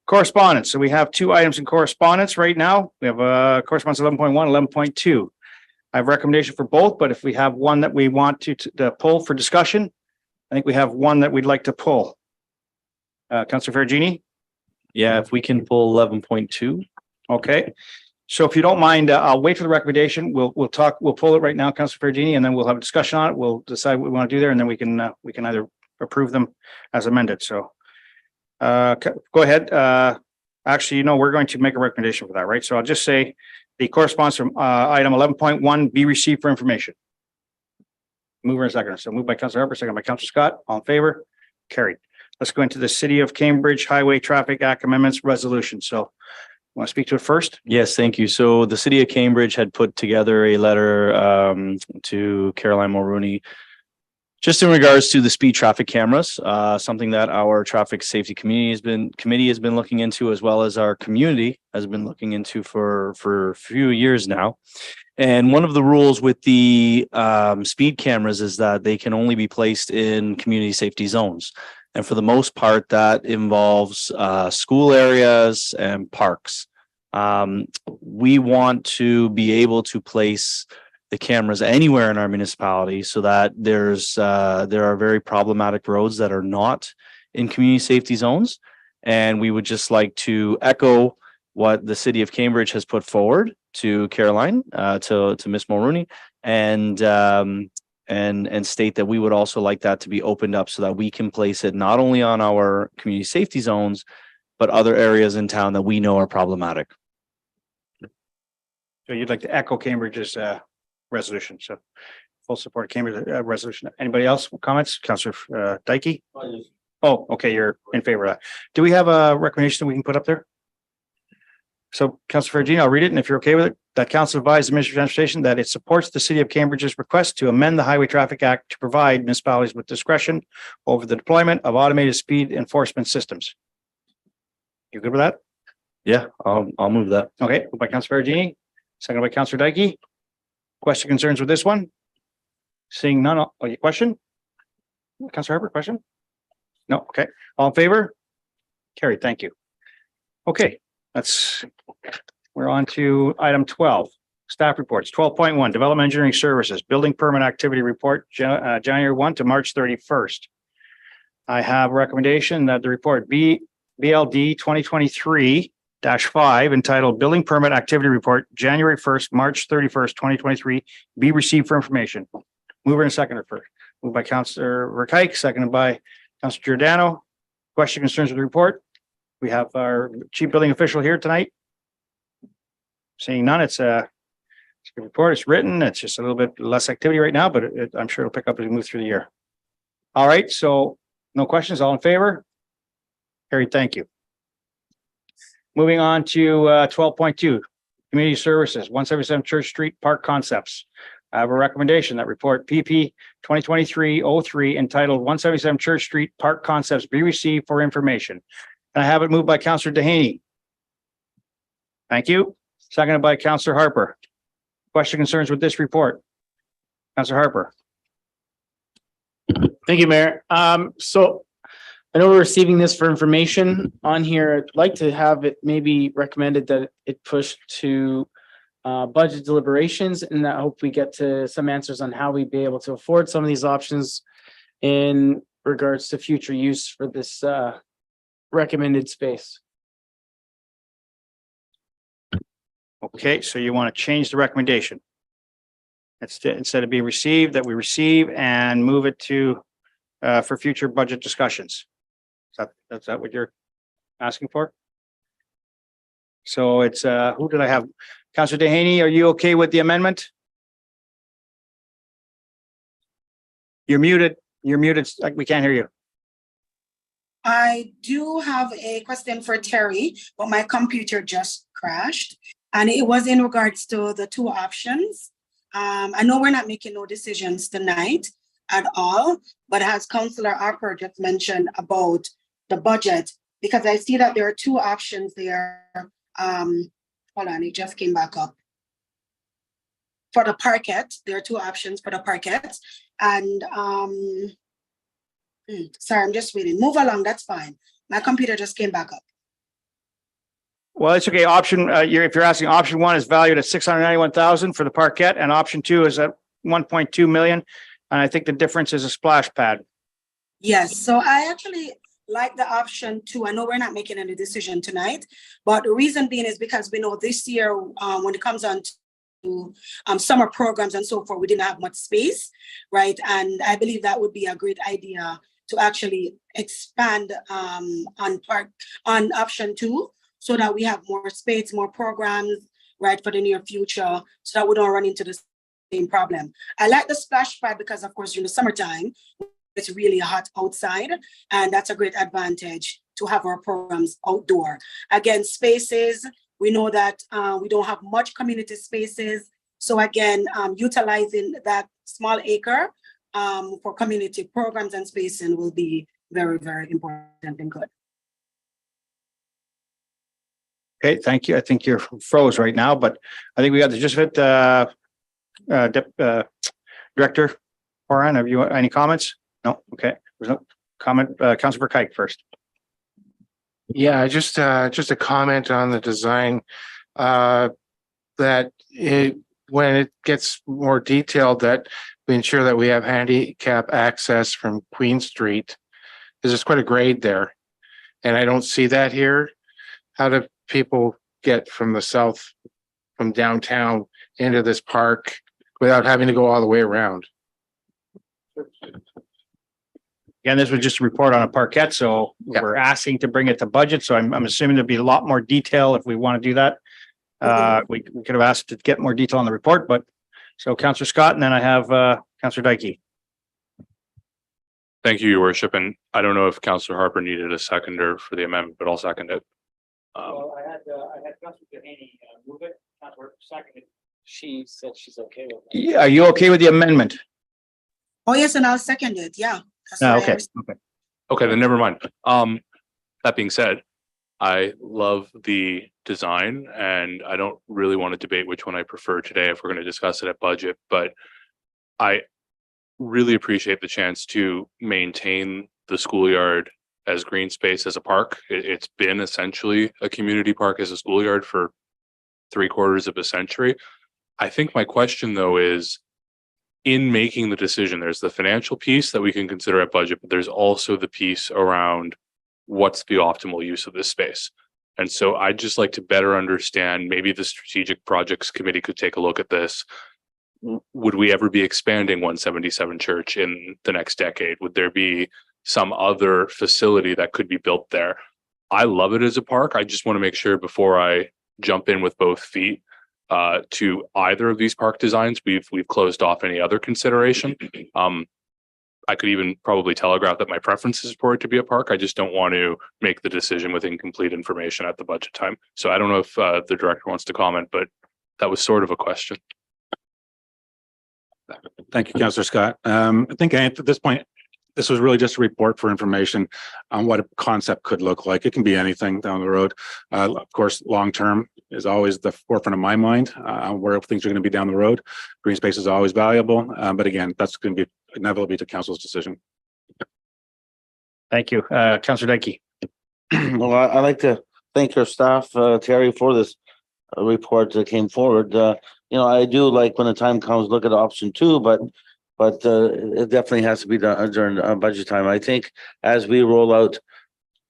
Correspondence. So we have two items in correspondence right now. We have correspondence 11.1, 11.2. I have recommendation for both, but if we have one that we want to pull for discussion, I think we have one that we'd like to pull. Councillor Ferragini? Yeah, if we can pull 11.2. Okay. So if you don't mind, I'll wait for the recommendation. We'll pull it right now, Councillor Ferragini, and then we'll have a discussion on it. We'll decide what we want to do there, and then we can either approve them as amended. So go ahead. Actually, we're going to make a recommendation for that, right? So I'll just say the correspondence from item 11.1 be received for information. Move in a second. So moved by Councillor Harper, second by Councillor Scott. All in favor? Carried. Let's go into the City of Cambridge Highway Traffic Act Amendments Resolution. So want to speak to it first? Yes, thank you. So the City of Cambridge had put together a letter to Caroline Mulrooney just in regards to the speed traffic cameras, something that our traffic safety committee has been looking into, as well as our community has been looking into for a few years now. And one of the rules with the speed cameras is that they can only be placed in community safety zones. And for the most part, that involves school areas and parks. We want to be able to place the cameras anywhere in our municipality, so that there are very problematic roads that are not in community safety zones. And we would just like to echo what the City of Cambridge has put forward to Caroline, to Ms. Mulrooney, and state that we would also like that to be opened up so that we can place it not only on our community safety zones, but other areas in town that we know are problematic. So you'd like to echo Cambridge's resolution. So full support of Cambridge resolution. Anybody else comments? Councillor Dykey? Oh, okay. You're in favor of that. Do we have a recommendation that we can put up there? So Councillor Ferragini, I'll read it. And if you're okay with it, that council advised the Ministry of Transportation that it supports the City of Cambridge's request to amend the Highway Traffic Act to provide municipalities with discretion over the deployment of automated speed enforcement systems. You good with that? Yeah, I'll move that. Okay, moved by Councillor Ferragini, seconded by Councillor Dykey. Question, concerns with this one? Seeing none. Oh, your question? Councillor Harper, question? No, okay. All in favor? Carried, thank you. Okay, we're on to item 12, staff reports. 12.1, Development Engineering Services, Building Permit Activity Report, January 1 to March 31st. I have a recommendation that the report BLD 2023-5 entitled Building Permit Activity Report, January 1st, March 31st, 2023, be received for information. Mover and seconder first. Moved by Councillor Verkijk, seconded by Councillor Giordano. Question concerns with the report? We have our chief building official here tonight. Seeing none, it's a good report. It's written. It's just a little bit less activity right now, but I'm sure it'll pick up as we move through the year. All right, so no questions. All in favor? Carried. Thank you. Moving on to 12.2, Community Services, 177 Church Street Park Concepts. I have a recommendation that report PP 2023-03 entitled 177 Church Street Park Concepts be received for information. And I have it moved by Councillor Dehaney. Thank you. Seconded by Councillor Harper. Question concerns with this report? Councillor Harper. Thank you, Mayor. So I know we're receiving this for information on here. I'd like to have it maybe recommended that it push to budget deliberations, and I hope we get to some answers on how we'd be able to afford some of these options in regards to future use for this recommended space. Okay, so you want to change the recommendation. Instead of being received, that we receive and move it to for future budget discussions. Is that what you're asking for? So it's who did I have? Councillor Dehaney, are you okay with the amendment? You're muted. You're muted. Like we can't hear you. I do have a question for Terry, but my computer just crashed. And it was in regards to the two options. I know we're not making no decisions tonight at all, but as Councillor Harper just mentioned about the budget, because I see that there are two options there. Hold on, it just came back up. For the parquet, there are two options for the parquet. And sorry, I'm just waiting. Move along, that's fine. My computer just came back up. Well, it's okay. Option, if you're asking, option one is valued at 691,000 for the parquet, and option two is at 1.2 million. And I think the difference is a splash pad. Yes, so I actually like the option two. I know we're not making any decision tonight, but the reason being is because we know this year, when it comes on to summer programs and so forth, we didn't have much space, right? And I believe that would be a great idea to actually expand on option two, so that we have more space, more programs, right, for the near future, so that we don't run into the same problem. I like the splash pad because, of course, during the summertime, it's really hot outside, and that's a great advantage to have our programs outdoor. Again, spaces, we know that we don't have much community spaces. So again, utilizing that small acre for community programs and spacing will be very, very important and good. Okay, thank you. I think you're froze right now, but I think we got the gist of it. Director Horan, have you any comments? No. Okay. There's no comment. Councillor Verkijk first. Yeah, just a comment on the design, that when it gets more detailed, that we ensure that we have handicap access from Queen Street, because there's quite a grade there, and I don't see that here. How do people get from the south, from downtown into this park without having to go all the way around? Again, this was just a report on a parquet, so we're asking to bring it to budget. So I'm assuming there'll be a lot more detail if we want to do that. We could have asked to get more detail on the report, but so Councillor Scott, and then I have Councillor Dykey. Thank you, Your Worship. And I don't know if Councillor Harper needed a seconder for the amendment, but I'll second it. Well, I had Councillor Dehaney move it. Councillor seconded. She said she's okay with it. Yeah, are you okay with the amendment? Oh, yes, and I'll second it. Yeah. Okay. Okay, then never mind. That being said, I love the design and I don't really want to debate which one I prefer today if we're going to discuss it at budget, but I really appreciate the chance to maintain the schoolyard as green space as a park. It's been essentially a community park as a schoolyard for 3/4 of a century. I think my question though is, in making the decision, there's the financial piece that we can consider at budget, but there's also the piece around what's the optimal use of this space. And so I'd just like to better understand, maybe the strategic projects committee could take a look at this. Would we ever be expanding 177 Church in the next decade? Would there be some other facility that could be built there? I love it as a park. I just want to make sure before I jump in with both feet to either of these park designs, we've closed off any other consideration. I could even probably telegraph that my preference is for it to be a park. I just don't want to make the decision with incomplete information at the budget time. So I don't know if the director wants to comment, but that was sort of a question. Thank you, Councillor Scott. I think at this point, this was really just a report for information on what a concept could look like. It can be anything down the road. Of course, long-term is always the forefront of my mind, where things are going to be down the road. Green space is always valuable. But again, that's going to be inevitably to council's decision. Thank you. Councillor Dickey. Well, I'd like to thank your staff, Terry, for this report that came forward. I do like when the time comes, look at option 2, but it definitely has to be done during budget time. I think as we roll out,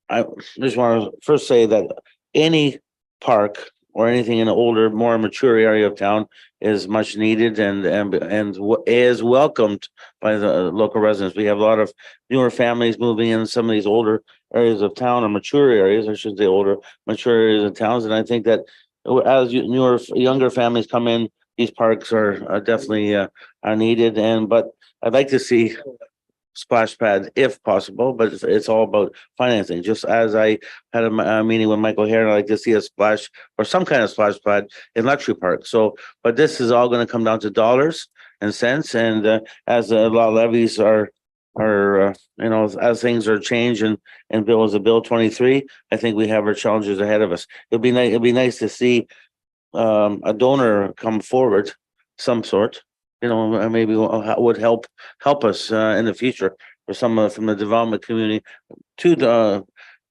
I just want to first say that any park or anything in an older, more mature area of town is much needed and is welcomed by the local residents. We have a lot of newer families moving in some of these older areas of town, or mature areas, I should say, older, mature areas of towns. And I think that as younger families come in, these parks are definitely are needed. But I'd like to see splash pad if possible, but it's all about financing. Just as I had a meeting with Michael Hare, I'd like to see a splash or some kind of splash pad in luxury park. So, but this is all going to come down to dollars and cents. And as a lot of levies are as things are changed and bill is a bill 23, I think we have our challenges ahead of us. It'd be nice to see a donor come forward, some sort, maybe would help us in the future, or some from the development community to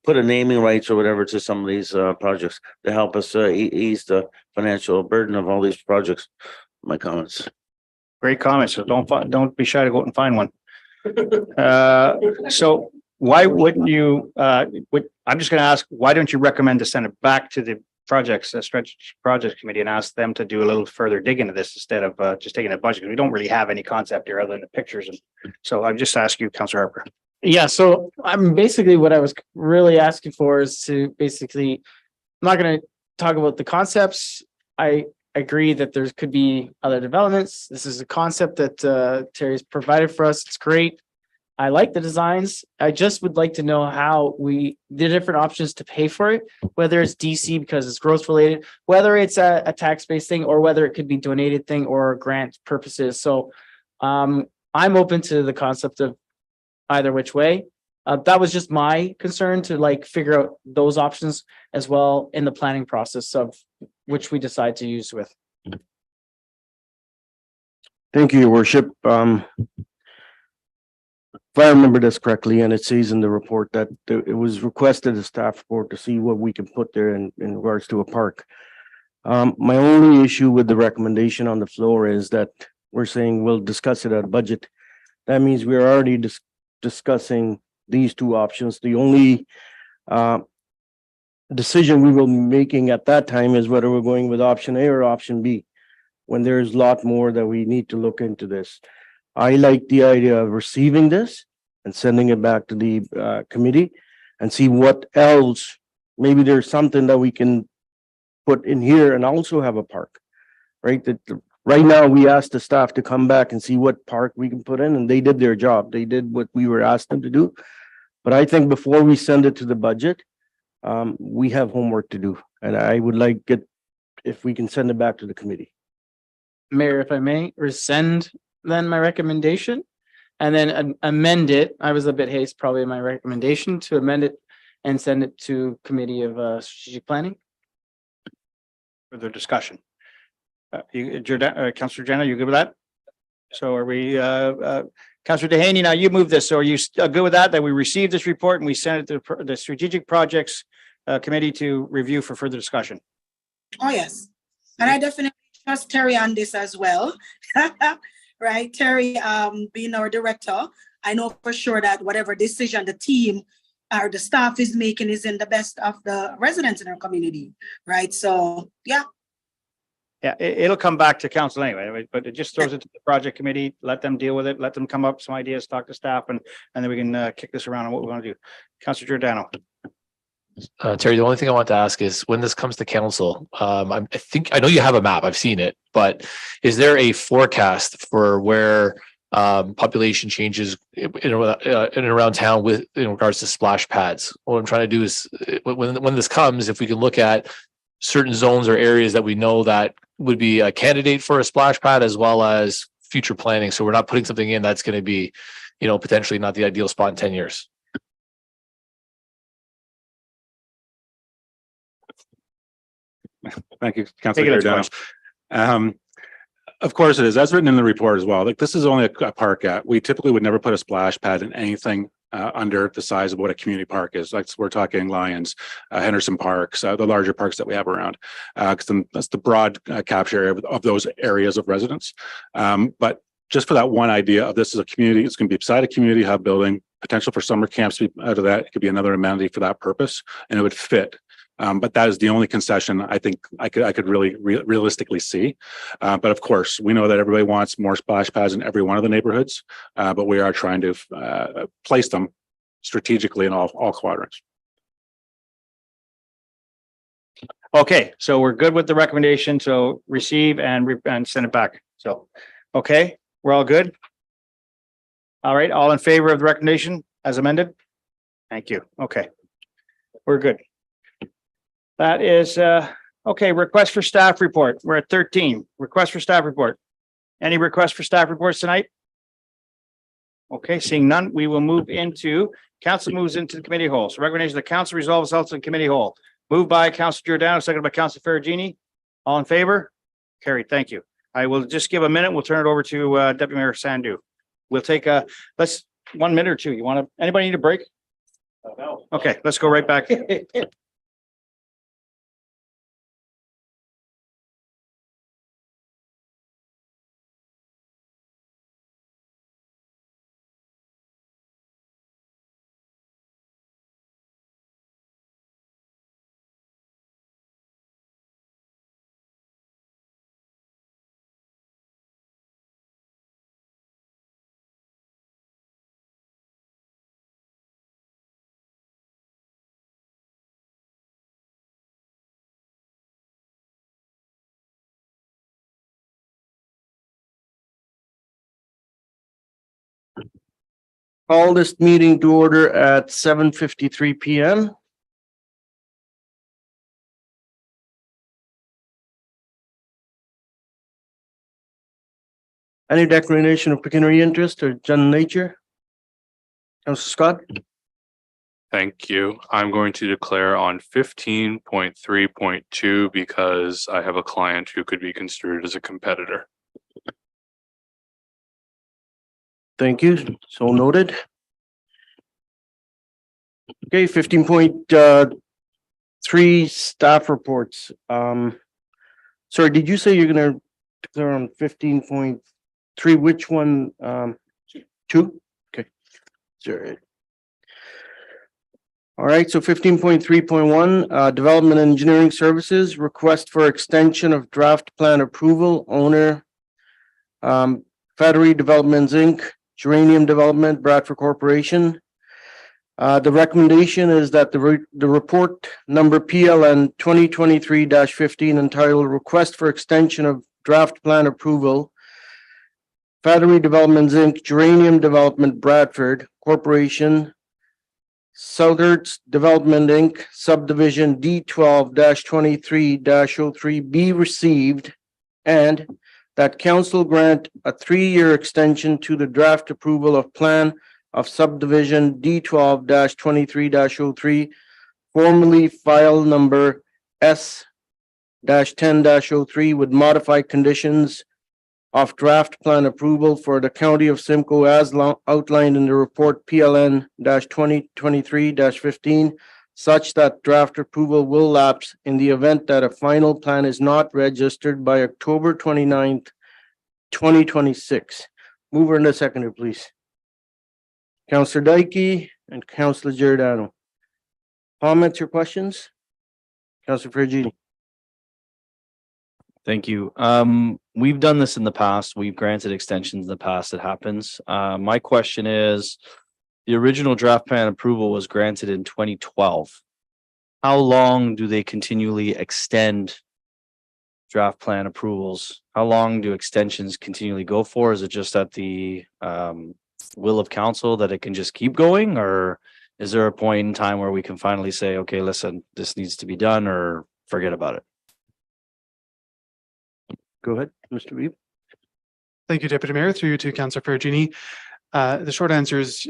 put a naming rights or whatever to some of these projects to help us ease the financial burden of all these projects. My comments. Great comments. So don't be shy to go out and find one. So why wouldn't you? I'm just going to ask, why don't you recommend to send it back to the stretch projects committee and ask them to do a little further dig into this instead of just taking a budget? We don't really have any concept here other than the pictures. And so I'm just asking you, Councillor Harper. Yeah, so I'm basically what I was really asking for is to basically, I'm not going to talk about the concepts. I agree that there could be other developments. This is a concept that Terry's provided for us. It's great. I like the designs. I just would like to know how the different options to pay for it, whether it's DC because it's growth related, whether it's a tax-based thing, or whether it could be donated thing or grant purposes. So I'm open to the concept of either which way. That was just my concern, to figure out those options as well in the planning process of which we decide to use with. Thank you, Your Worship. If I remember this correctly, and it says in the report that it was requested a staff report to see what we can put there in regards to a park. My only issue with the recommendation on the floor is that we're saying we'll discuss it at budget. That means we're already discussing these two options. The only decision we will be making at that time is whether we're going with option A or option B, when there's a lot more that we need to look into this. I like the idea of receiving this and sending it back to the committee and see what else. Maybe there's something that we can put in here and also have a park, right? Right now, we asked the staff to come back and see what park we can put in, and they did their job. They did what we were asked them to do. But I think before we send it to the budget, we have homework to do. And I would like it if we can send it back to the committee. Mayor, if I may, rescind then my recommendation and then amend it. I was a bit hasty probably in my recommendation to amend it and send it to Committee of Strategic Planning. Further discussion. Councillor Jenna, you good with that? So are we, Councillor Dehaney, now you move this. So are you good with that we receive this report and we send it to the Strategic Projects Committee to review for further discussion? Oh, yes. And I definitely trust Terry on this as well. right? Terry, being our director, I know for sure that whatever decision the team or the staff is making is in the best of the residents in our community, right? So, yeah. Yeah, it'll come back to council anyway, but it just throws it to the project committee, let them deal with it, let them come up with some ideas, talk to staff, and then we can kick this around on what we want to do. Councilor Giordano. Terry, the only thing I want to ask is when this comes to council, I think, I know you have a map, I've seen it, but is there a forecast for where population changes in and around town with in regards to splash pads? What I'm trying to do is when this comes, if we can look at certain zones or areas that we know that would be a candidate for a splash pad as well as future planning. So we're not putting something in that's going to be, potentially not the ideal spot in 10 years. Thank you, Councilor Giordano. Of course it is. That's written in the report as well. Like, this is only a park at. We typically would never put a splash pad in anything under the size of what a community park is. Like, we're talking Lions, Henderson Parks, the larger parks that we have around, because that's the broad capture area of those areas of residence. But just for that one idea of this is a community, it's going to be beside a community hub building, potential for summer camps to be out of that. It could be another amenity for that purpose, and it would fit. But that is the only concession I think I could really realistically see. But of course, we know that everybody wants more splash pads in every one of the neighborhoods, but we are trying to place them strategically in all quadrants. Okay, so we're good with the recommendation. So receive and send it back. So, okay, we're all good. All right, all in favor of the recommendation as amended? Thank you. Okay, we're good. That is, okay, request for staff report. We're at 13. Request for staff report. Any requests for staff reports tonight? Okay, seeing none, we will move into, council moves into the committee hall. So recommendation the council resolves results in committee hall. Moved by Councilor Giordano, seconded by Councilor Ferragini. All in favor? Carried, thank you. I will just give a minute. We'll turn it over to Deputy Mayor Sandu. We'll take let's 1 minute or two. You want to, anybody need a break? No. Okay, let's go right back. Call this meeting to order at 7:53 PM. Any declaration of pecuniary interest or general nature? Councilor Scott? Thank you. I'm going to declare on 15.3.2 because I have a client who could be construed as a competitor. Thank you. So noted. Okay, 15.3 staff reports. Sorry, did you say you're gonna declare on 15.3? Which one? 2? Okay. Sorry. All right, so 15.3.1, development engineering services, request for extension of draft plan approval, owner, Battery Developments Inc., Geranium Development, Bradford Corporation. The recommendation is that the report number PLN 2023-15 entitled Request for Extension of Draft Plan Approval, Battery Developments Inc., Geranium Development, Bradford Corporation, Southwards Development Inc., Subdivision D12-23-03 be received, and that council grant a 3-year extension to the draft approval of plan of subdivision D12-23-03, formerly file number S-10-03 with modified conditions of draft plan approval for the county of Simcoe as outlined in the report PLN-2023-15, such that draft approval will lapse in the event that a final plan is not registered by October 29th, 2026. Mover and a seconder, please. Counselor Daiki and Counselor Giordano. Comments or questions? Counselor Fergini. Thank you. We've done this in the past. We've granted extensions in the past. It happens. My question is, the original draft plan approval was granted in 2012. How long do they continually extend draft plan approvals? How long do extensions continually go for? Is it just at the will of council that it can just keep going? Or is there a point in time where we can finally say, okay, listen, this needs to be done, or forget about it? Go ahead, Mr. Reeve. Thank you, Deputy Mayor. Through you to Councillor Ferragini. The short answer is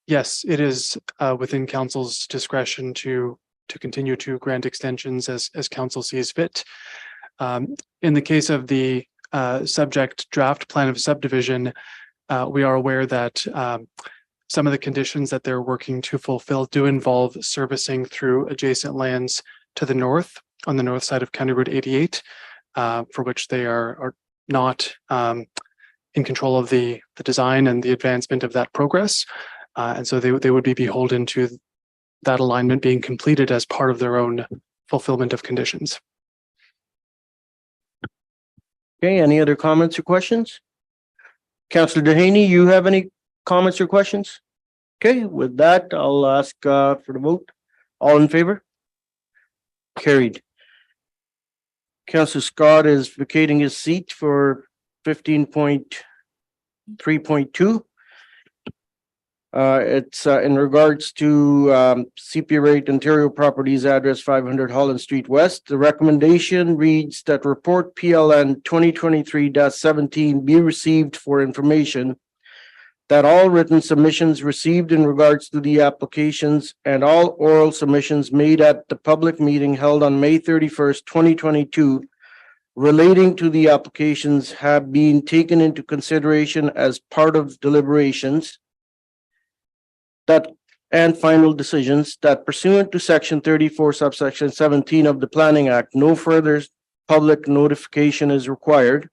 yes, it is within council's discretion to continue to grant extensions as council sees fit. In the case of the subject draft plan of subdivision, we are aware that some of the conditions that they're working to fulfill do involve servicing through adjacent lands to the north, on the north side of County Road 88, for which they are not in control of the design and the advancement of that progress. And so they would be beholden to that alignment being completed as part of their own fulfillment of conditions. Okay, any other comments or questions? Councillor Dehaney, you have any comments or questions? Okay, with that, I'll ask for the vote. All in favor? Carried. Councillor Scott is vacating his seat for 15.3.2. It's in regards to CP Rate Ontario Properties address 500 Holland Street West. The recommendation reads that report PLN 2023-17 be received for information, that all written submissions received in regards to the applications and all oral submissions made at the public meeting held on May 31st, 2022 relating to the applications have been taken into consideration as part of deliberations and final decisions, that pursuant to section 34 subsection 17 of the Planning Act, no further public notification is required,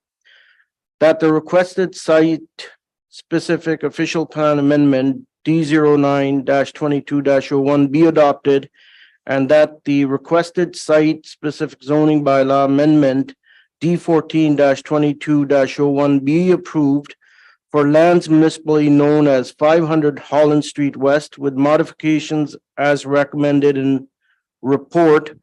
that the requested site specific official plan amendment D09-22-01 be adopted, and that the requested site specific zoning bylaw amendment D14-22-01 be approved for lands municipally known as 500 Holland Street West with modifications as recommended in report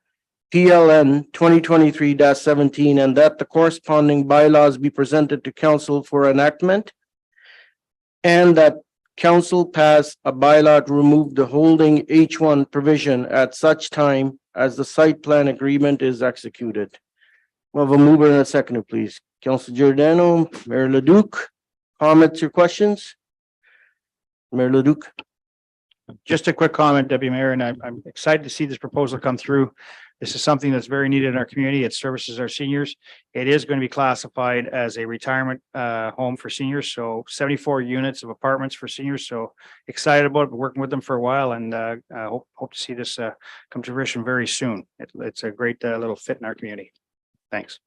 PLN 2023-17, and that the corresponding bylaws be presented to council for enactment, and that council pass a bylaw to remove the holding H1 provision at such time as the site plan agreement is executed. We'll have a mover and a seconder, please. Councilor Giordano, Mayor Leduc. Comments or questions? Mayor Leduc. Just a quick comment, Deputy Mayor, and I'm excited to see this proposal come through. This is something that's very needed in our community. It services our seniors. It is going to be classified as a retirement home for seniors. So 74 units of apartments for seniors. So excited about it. Been working with them for a while, and hope to see this come to fruition very soon. It's a great little fit in our community. Thanks.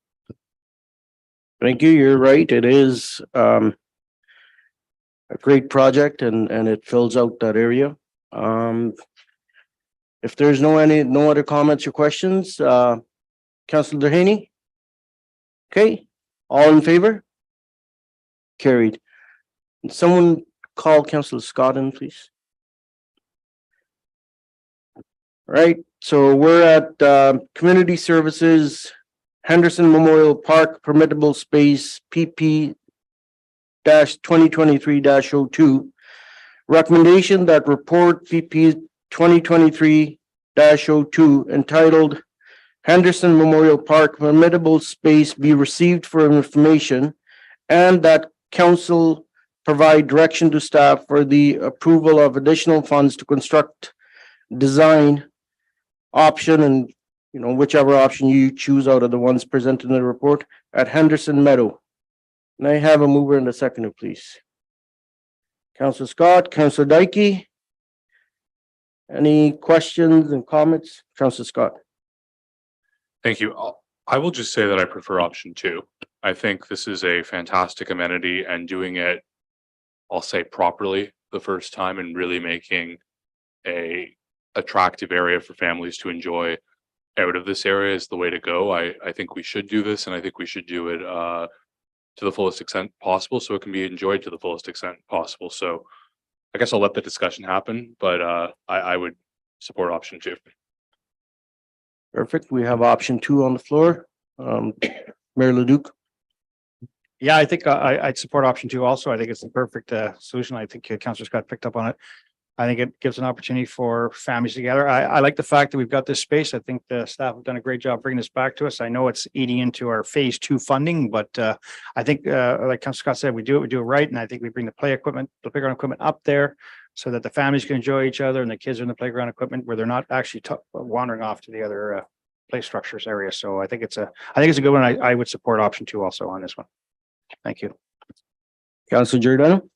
Thank you. You're right. It is a great project, and it fills out that area. If there's no other comments or questions, Councilor Dehaney? Okay, all in favor? Carried. Someone call Councilor Scott in, please. All right, so we're at Community Services, Henderson Memorial Park Permittable Space PP-2023-02. Recommendation that report PP 2023-02 entitled Henderson Memorial Park Permittable Space be received for information, and that council provide direction to staff for the approval of additional funds to construct design option, and whichever option you choose out of the ones presented in the report at Henderson Meadow. And I have a mover and a seconder, please. Councilor Scott, Councilor Daiki. Any questions and comments? Councilor Scott. Thank you. I will just say that I prefer option 2. I think this is a fantastic amenity, and doing it, I'll say properly the first time, and really making a attractive area for families to enjoy out of this area is the way to go. I think we should do this, and I think we should do it to the fullest extent possible so it can be enjoyed to the fullest extent possible. So I guess I'll let the discussion happen, but I would support option 2. Perfect. We have option 2 on the floor. Mayor Leduc. Yeah, I think I'd support option 2 also. I think it's the perfect solution. I think Councillor Scott picked up on it. I think it gives an opportunity for families together. I like the fact that we've got this space. I think the staff have done a great job bringing this back to us. I know it's eating into our phase 2 funding, but I think like Councillor Scott said, we do it right. And I think we bring the playground equipment up there so that the families can enjoy each other and the kids are in the playground equipment where they're not actually wandering off to the other play structures area. So I think it's a good one. I would support option 2 also on this one. Thank you. Councillor Giordano.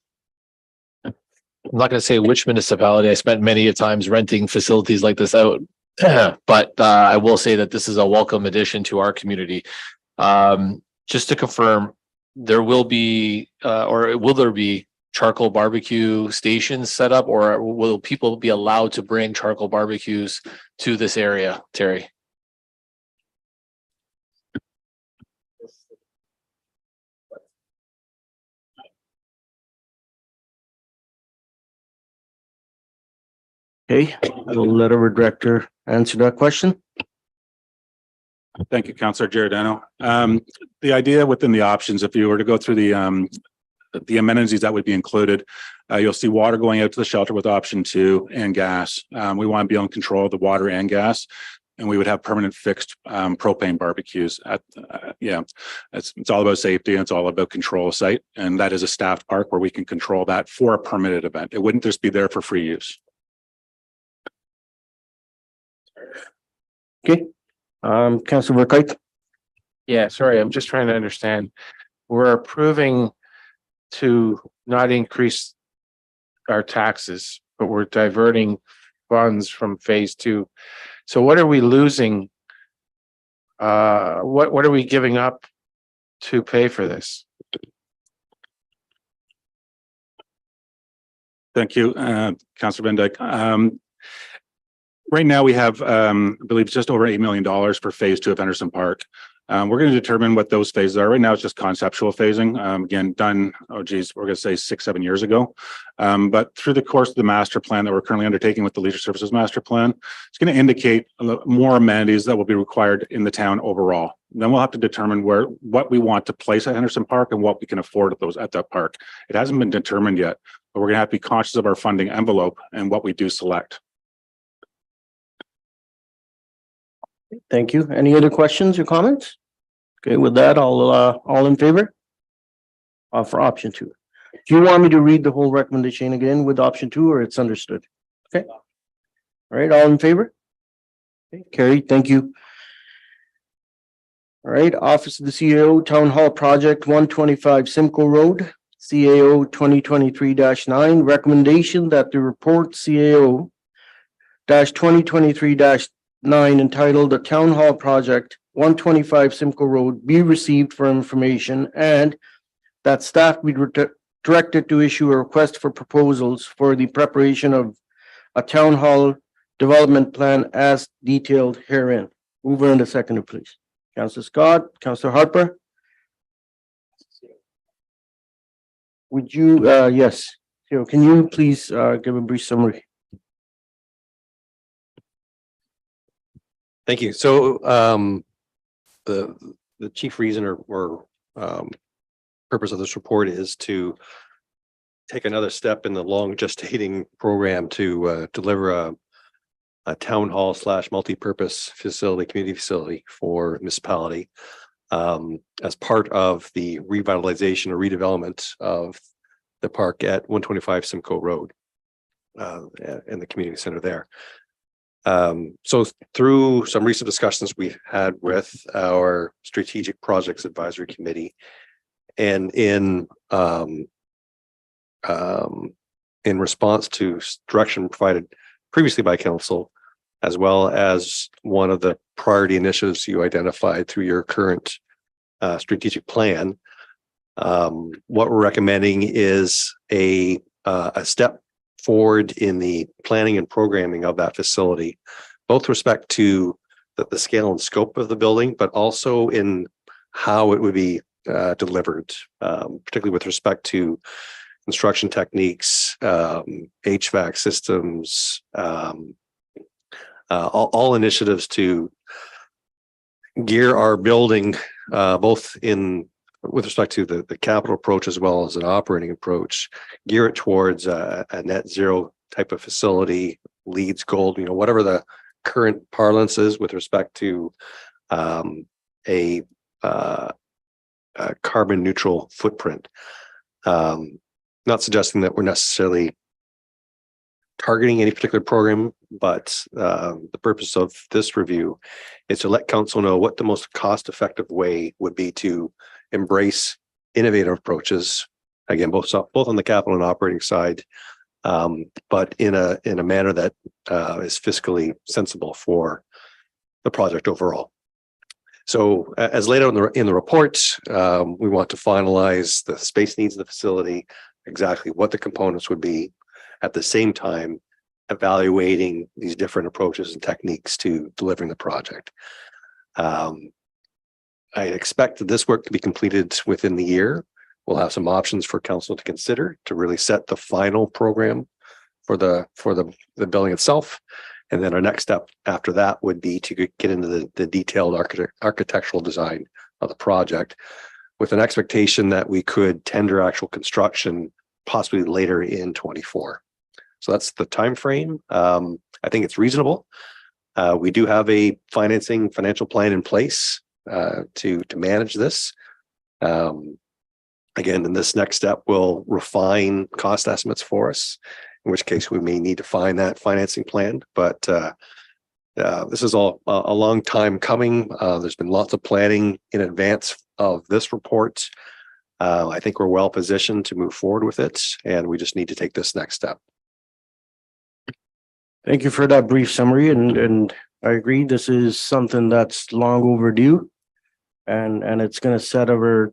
I'm not going to say which municipality. I spent many a times renting facilities like this out, but I will say that this is a welcome addition to our community. Just to confirm, there will be, or will there be charcoal barbecue stations set up, or will people be allowed to bring charcoal barbecues to this area, Terry? Okay, I will let our director answer that question. Thank you, Councillor Giordano. The idea within the options, if you were to go through the amenities that would be included, you'll see water going out to the shelter with option 2 and gas. We want to be on control of the water and gas, and we would have permanent fixed propane barbecues. It's all about safety and it's all about control of site, and that is a staffed park where we can control that for a permitted event. It wouldn't just be there for free use. Okay, Councillor Burkite. Yeah, sorry, I'm just trying to understand. We're approving to not increase our taxes, but we're diverting funds from phase 2. So what are we losing? What are we giving up to pay for this? Thank you, Councillor Van Dyke. Right now we have, I believe, just over $8 million for phase 2 of Henderson Park. We're going to determine what those phases are. Right now, it's just conceptual phasing. Again, done, we're going to say 6-7 years ago. But through the course of the master plan that we're currently undertaking with the Leisure Services Master Plan, it's going to indicate more amenities that will be required in the town overall. Then we'll have to determine what we want to place at Henderson Park and what we can afford at that park. It hasn't been determined yet, but we're going to have to be conscious of our funding envelope and what we do select. Thank you. Any other questions or comments? Okay, with that, all in favor? For option 2. Do you want me to read the whole recommendation again with option 2, or it's understood? Okay. All right, all in favor? Okay, carried. Thank you. All right, Office of the CAO Town Hall Project 125 Simcoe Road, CAO 2023-9, recommendation that the report CAO 2023-9 entitled The Town Hall Project 125 Simcoe Road be received for information, and that staff be directed to issue a request for proposals for the preparation of a town hall development plan as detailed herein. Mover and a seconder, please. Councillor Scott, Councillor Harper. Would you, yes, so can you please give a brief summary? Thank you. So the chief reason or purpose of this report is to take another step in the long gestating program to deliver a town hall / multi-purpose facility, community facility for municipality as part of the revitalization or redevelopment of the park at 125 Simcoe Road and the community center there. So through some recent discussions we had with our strategic projects advisory committee, and in response to direction provided previously by council, as well as one of the priority initiatives you identified through your current strategic plan. What we're recommending is a step forward in the planning and programming of that facility, both respect to the scale and scope of the building, but also in how it would be delivered, particularly with respect to construction techniques, HVAC systems, all initiatives to gear our building both with respect to the capital approach as well as an operating approach, gear it towards a net zero type of facility, LEEDs gold, whatever the current parlance is with respect to a carbon neutral footprint. Not suggesting that we're necessarily targeting any particular program, but the purpose of this review is to let council know what the most cost-effective way would be to embrace innovative approaches. Again, both on the capital and operating side, but in a manner that is fiscally sensible for the project overall. So, as laid out in the report, we want to finalize the space needs of the facility, exactly what the components would be, at the same time evaluating these different approaches and techniques to delivering the project. I expect that this work to be completed within the year. We'll have some options for council to consider to really set the final program for the building itself. And then our next step after that would be to get into the detailed architectural design of the project, with an expectation that we could tender actual construction possibly later in 24. So that's the time frame. I think it's reasonable. We do have a financial plan in place to manage this. Again, in this next step, we'll refine cost estimates for us, in which case we may need to find that financing plan. But this is all a long time coming. There's been lots of planning in advance of this report. I think we're well positioned to move forward with it, and we just need to take this next step. Thank you for that brief summary, and I agree, this is something that's long overdue. And it's going to set our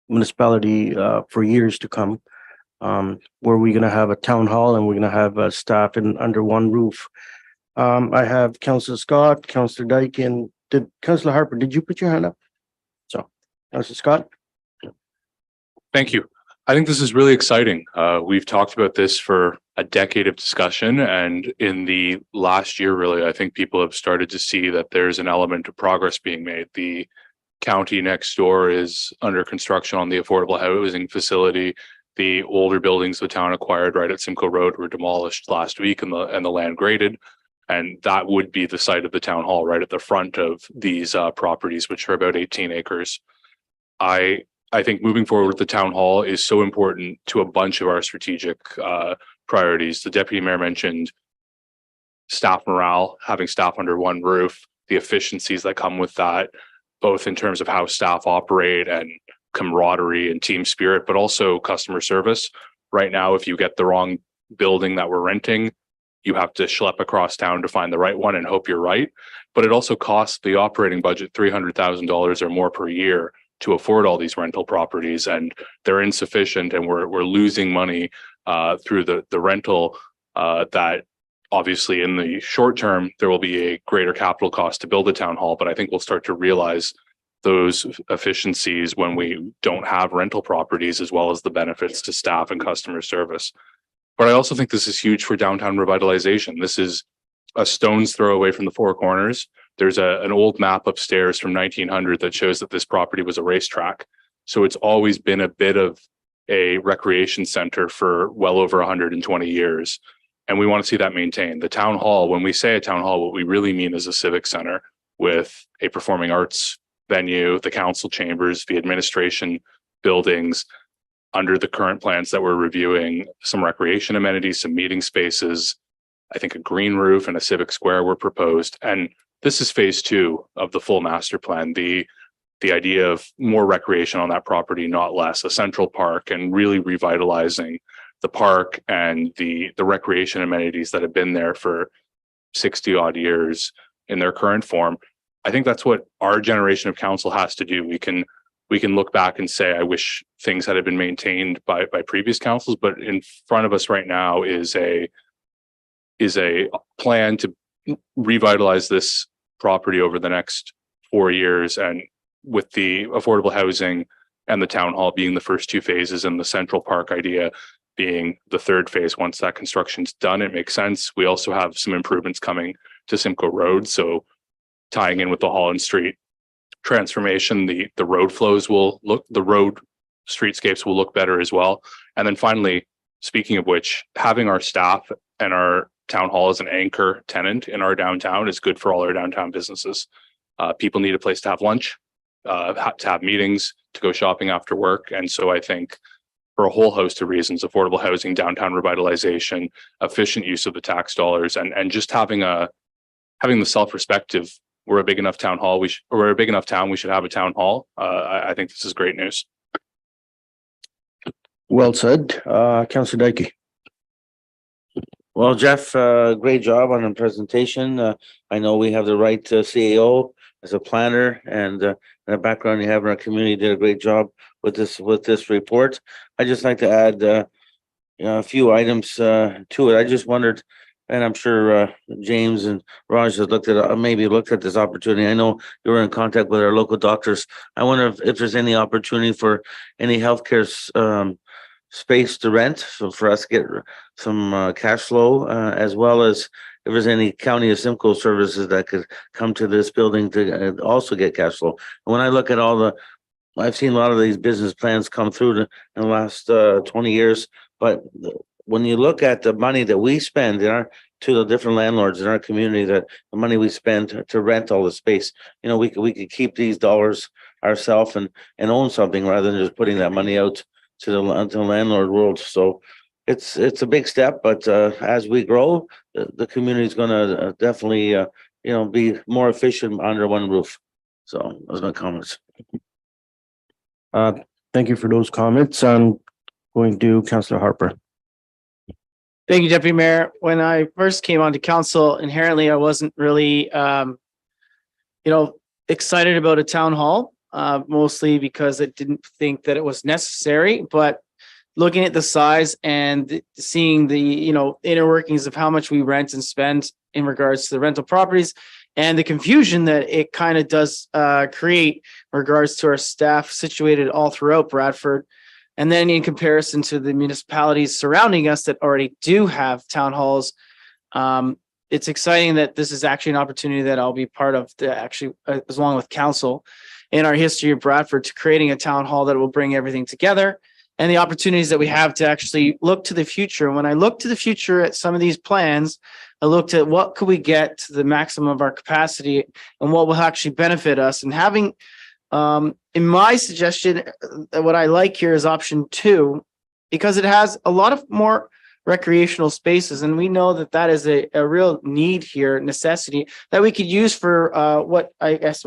municipality for years to come, where we're going to have a town hall and we're going to have staff under one roof. I have Councillor Scott, Councillor Dyke, and Councillor Harper, did you put your hand up? So, Councillor Scott. Thank you. I think this is really exciting. We've talked about this for a decade of discussion, and in the last year, really, I think people have started to see that there's an element of progress being made. The county next door is under construction on the affordable housing facility. The older buildings the town acquired right at Simcoe Road were demolished last week and the land graded. And that would be the site of the town hall right at the front of these properties, which are about 18 acres. I think moving forward with the town hall is so important to a bunch of our strategic priorities. The deputy mayor mentioned staff morale, having staff under one roof, the efficiencies that come with that, both in terms of how staff operate and camaraderie and team spirit, but also customer service. Right now, if you get the wrong building that we're renting, you have to schlep across town to find the right one and hope you're right. But it also costs the operating budget $300,000 or more per year to afford all these rental properties, and they're insufficient, and we're losing money through the rental. That obviously in the short term there will be a greater capital cost to build a town hall, but I think we'll start to realize those efficiencies when we don't have rental properties, as well as the benefits to staff and customer service. But I also think this is huge for downtown revitalization. This is a stone's throw away from the Four Corners. There's an old map upstairs from 1900 that shows that this property was a racetrack. So it's always been a bit of a recreation center for well over 120 years. And we want to see that maintained. The town hall, when we say a town hall, what we really mean is a civic center with a performing arts venue, the council chambers, the administration buildings, under the current plans that we're reviewing, some recreation amenities, some meeting spaces, I think a green roof and a civic square were proposed. And this is phase 2 of the full master plan. The idea of more recreation on that property, not less, a central park, and really revitalizing the park and the recreation amenities that have been there for 60 odd years in their current form. I think that's what our generation of council has to do. We can look back and say, I wish things had been maintained by previous councils, but in front of us right now is a plan to revitalize this property over the next 4 years, and with the affordable housing and the town hall being the first two phases and the Central Park idea being the third phase. Once that construction's done, it makes sense. We also have some improvements coming to Simcoe Road, so tying in with the Holland Street transformation, the road flows will look, the road streetscapes will look better as well. And then finally, speaking of which, having our staff and our town hall as an anchor tenant in our downtown is good for all our downtown businesses. People need a place to have lunch, to have meetings, to go shopping after work. And so I think for a whole host of reasons, affordable housing, downtown revitalization, efficient use of the tax dollars, and just having the self-respect of, we're a big enough town hall, we're a big enough town, we should have a town hall. I think this is great news. Well said, Councillor Dykey. Well, Jeff, great job on the presentation. I know we have the right CAO as a planner, and the background you have in our community did a great job with this report. I just like to add a few items to it. I just wondered, and I'm sure James and Raj has looked at this opportunity. I know you were in contact with our local doctors. I wonder if there's any opportunity for any healthcare space to rent, so for us to get some cash flow, as well as if there's any county of Simcoe services that could come to this building to also get cash flow. And when I look at I've seen a lot of these business plans come through in the last 20 years, but when you look at the money that we spend to the different landlords in our community, that the money we spend to rent all the space, we could keep these dollars ourselves and own something rather than just putting that money out to the landlord world. So it's a big step, but as we grow, the community is going to definitely be more efficient under one roof. So those are my comments. Thank you for those comments. I'm going to Councillor Harper. Thank you, Deputy Mayor. When I first came onto council, inherently I wasn't really excited about a town hall, mostly because I didn't think that it was necessary. But looking at the size and seeing the inner workings of how much we rent and spend in regards to the rental properties, and the confusion that it kind of does create in regards to our staff situated all throughout Bradford. And then in comparison to the municipalities surrounding us that already do have town halls, it's exciting that this is actually an opportunity that I'll be part of, as along with council in our history of Bradford, to creating a town hall that will bring everything together, and the opportunities that we have to actually look to the future. When I look to the future at some of these plans, I looked at what could we get to the maximum of our capacity and what will actually benefit us. And having, in my suggestion, what I like here is option 2, because it has a lot of more recreational spaces. And we know that that is a real need here, necessity, that we could use for what I guess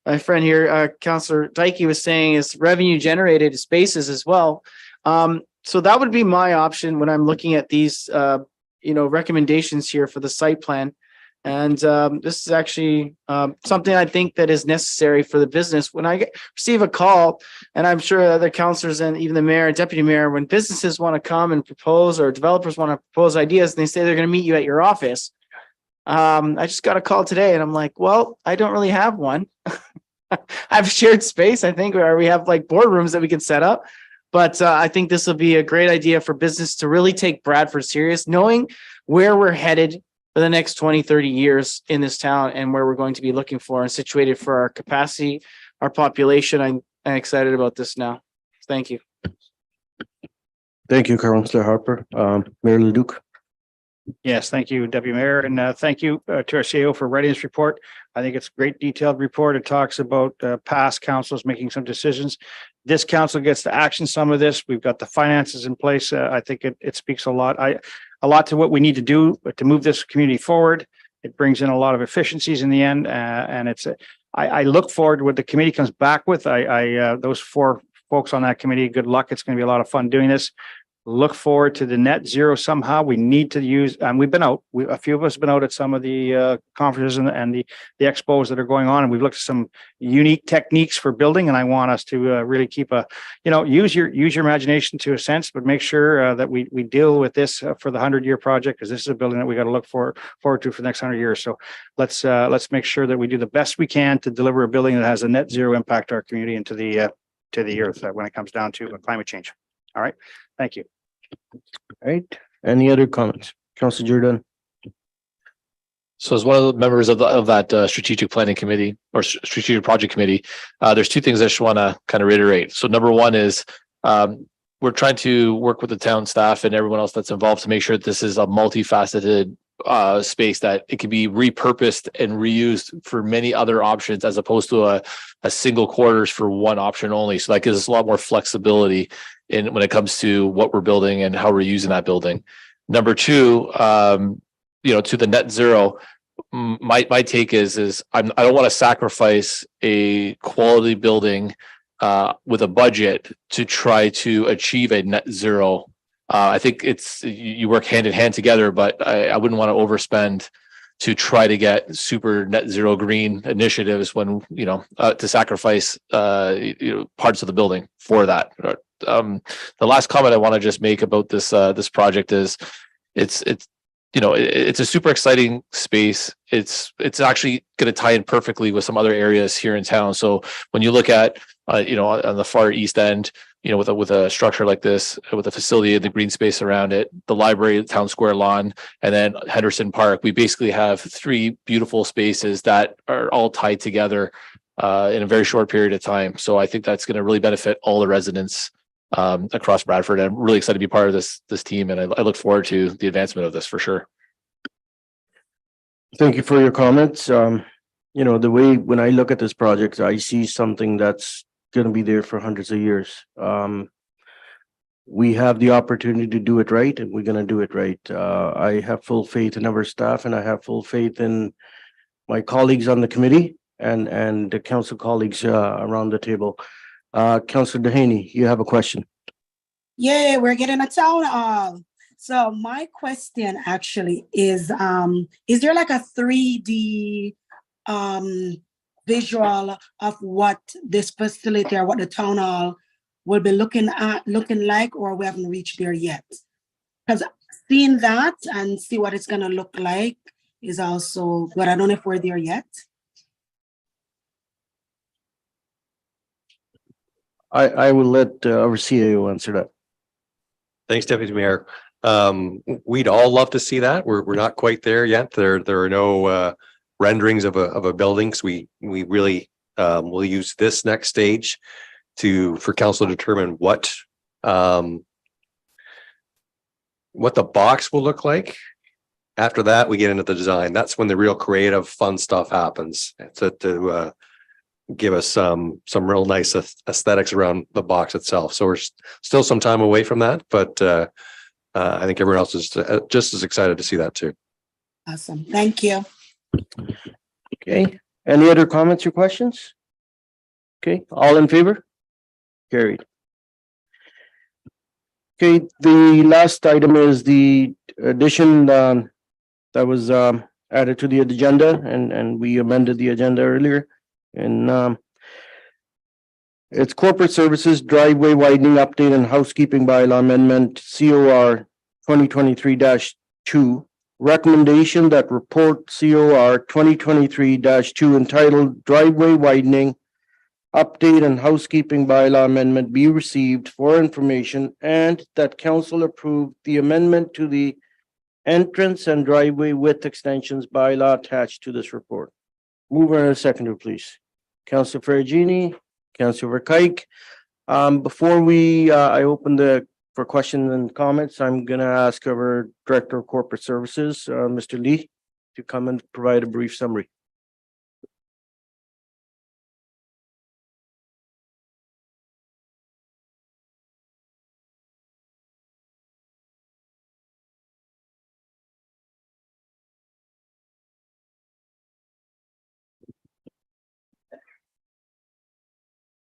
my friend here, Councillor Dykey, was saying is revenue generated spaces as well. So that would be my option when I'm looking at these, recommendations here for the site plan. And this is actually something I think that is necessary for the business. When I receive a call, and I'm sure other councillors and even the mayor and deputy mayor, when businesses want to come and propose, or developers want to propose ideas, and they say they're going to meet you at your office. I just got a call today and I'm like, well, I don't really have one. I have shared space, I think, where we have like boardrooms that we can set up. But I think this will be a great idea for business to really take Bradford serious, knowing where we're headed for the next 20, 30 years in this town, and where we're going to be looking for and situated for our capacity, our population. I'm excited about this now. Thank you. Thank you, Councillor Harper. Mayor Leduc. Yes, thank you, Deputy Mayor, and thank you to our CEO for writing this report. I think it's a great detailed report. It talks about past councils making some decisions. This council gets to action some of this. We've got the finances in place. I think it speaks a lot to what we need to do to move this community forward. It brings in a lot of efficiencies in the end, and I look forward to what the committee comes back with. Those 4 folks on that committee, good luck. It's going to be a lot of fun doing this. look forward to the net zero somehow. We need to use, and we've been out, a few of us have been out at some of the conferences and the expos that are going on, and we've looked at some unique techniques for building, and I want us to really keep use your imagination to a sense, but make sure that we deal with this for the 100-year project, because this is a building that we got to look forward to for the next 100 years. So let's make sure that we do the best we can to deliver a building that has a net zero impact to our community and to the earth when it comes down to climate change. All right. Thank you. All right. Any other comments? Councilor Jordan? So as one of the members of that strategic planning committee or strategic project committee, there's two things I just want to kind of reiterate. So number one is we're trying to work with the town staff and everyone else that's involved to make sure that this is a multifaceted space, that it can be repurposed and reused for many other options as opposed to a single quarters for one option only. So that gives us a lot more flexibility in when it comes to what we're building and how we're using that building. Number two, to the net zero, my take is I don't want to sacrifice a quality building with a budget to try to achieve a net zero. I think you work hand in hand together, but I wouldn't want to overspend to try to get super net zero green initiatives when, to sacrifice, parts of the building for that. The last comment I want to just make about this project is it's a super exciting space. It's actually going to tie in perfectly with some other areas here in town. So when you look at, on the far east end, with a structure like this, with a facility and the green space around it, the library, the town square lawn, and then Henderson Park, we basically have three beautiful spaces that are all tied together in a very short period of time. So I think that's going to really benefit all the residents across Bradford. I'm really excited to be part of this team, and I look forward to the advancement of this for sure. Thank you for your comments. The way when I look at this project, I see something that's going to be there for hundreds of years. We have the opportunity to do it right, and we're going to do it right. I have full faith in our staff, and I have full faith in my colleagues on the committee and the council colleagues around the table. Councilor Dehaney, you have a question. Yeah, we're getting a town hall. So my question actually is there like a 3D visual of what this facility or what the town hall will be looking like, or we haven't reached there yet? Because seeing that and see what it's going to look like is also good. I don't know if we're there yet. I will let our CAO answer that. Thanks, Deputy Mayor. We'd all love to see that. We're not quite there yet. There are no renderings of a building. So we really will use this next stage for council to determine what the box will look like. After that, we get into the design. That's when the real creative, fun stuff happens. To give us some real nice aesthetics around the box itself. So we're still some time away from that, but I think everyone else is just as excited to see that too. Awesome. Thank you. Okay. Any other comments or questions? Okay. All in favor? Carried. Okay. The last item is the addition that was added to the agenda, and we amended the agenda earlier. And it's corporate services driveway widening update and housekeeping bylaw amendment, COR 2023-2. Recommendation that report COR 2023-2 entitled driveway widening update and housekeeping bylaw amendment be received for information, and that council approve the amendment to the entrance and driveway width extensions bylaw attached to this report. Mover and a seconder, please. Councilor Ferragini, Councilor Verkuyk. Before I open for questions and comments, I'm going to ask our Director of Corporate Services, Mr. Lee, to come and provide a brief summary.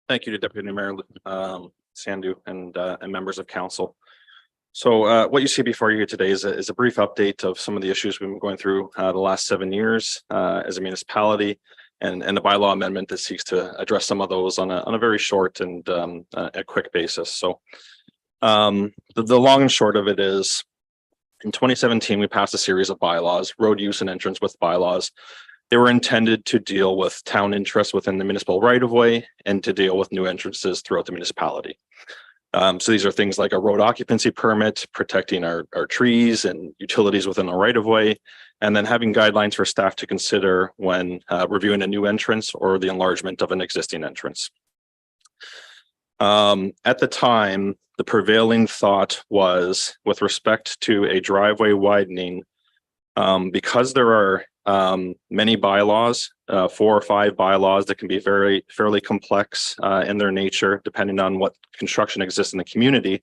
Thank you to Deputy Mayor Sandu and members of council. So what you see before you here today is a brief update of some of the issues we've been going through the last 7 years as a municipality, and the bylaw amendment that seeks to address some of those on a very short and a quick basis. So the long and short of it is, in 2017, we passed a series of bylaws, road use and entrance with bylaws. They were intended to deal with town interests within the municipal right of way and to deal with new entrances throughout the municipality. So these are things like a road occupancy permit, protecting our trees and utilities within the right of way, and then having guidelines for staff to consider when reviewing a new entrance or the enlargement of an existing entrance. At the time, the prevailing thought was, with respect to a driveway widening, because there are many bylaws, 4 or 5 bylaws that can be fairly complex in their nature, depending on what construction exists in the community.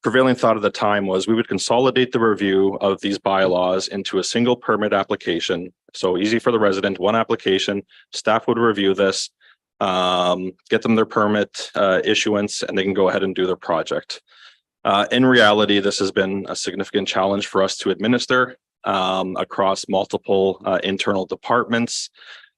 Prevailing thought at the time was we would consolidate the review of these bylaws into a single permit application. So easy for the resident, one application, staff would review this, get them their permit issuance, and they can go ahead and do their project. In reality, this has been a significant challenge for us to administer across multiple internal departments,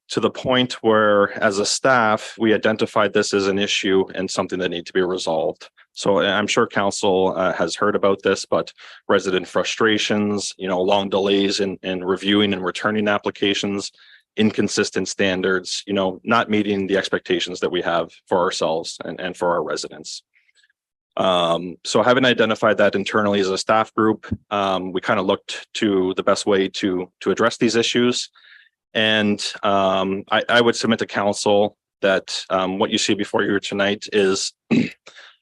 to the point where, as a staff, we identified this as an issue and something that needs to be resolved. So I'm sure council has heard about this, but resident frustrations, long delays in reviewing and returning applications, inconsistent standards, not meeting the expectations that we have for ourselves and for our residents. So having identified that internally as a staff group, we kind of looked to the best way to address these issues. And I would submit to council that what you see before you tonight is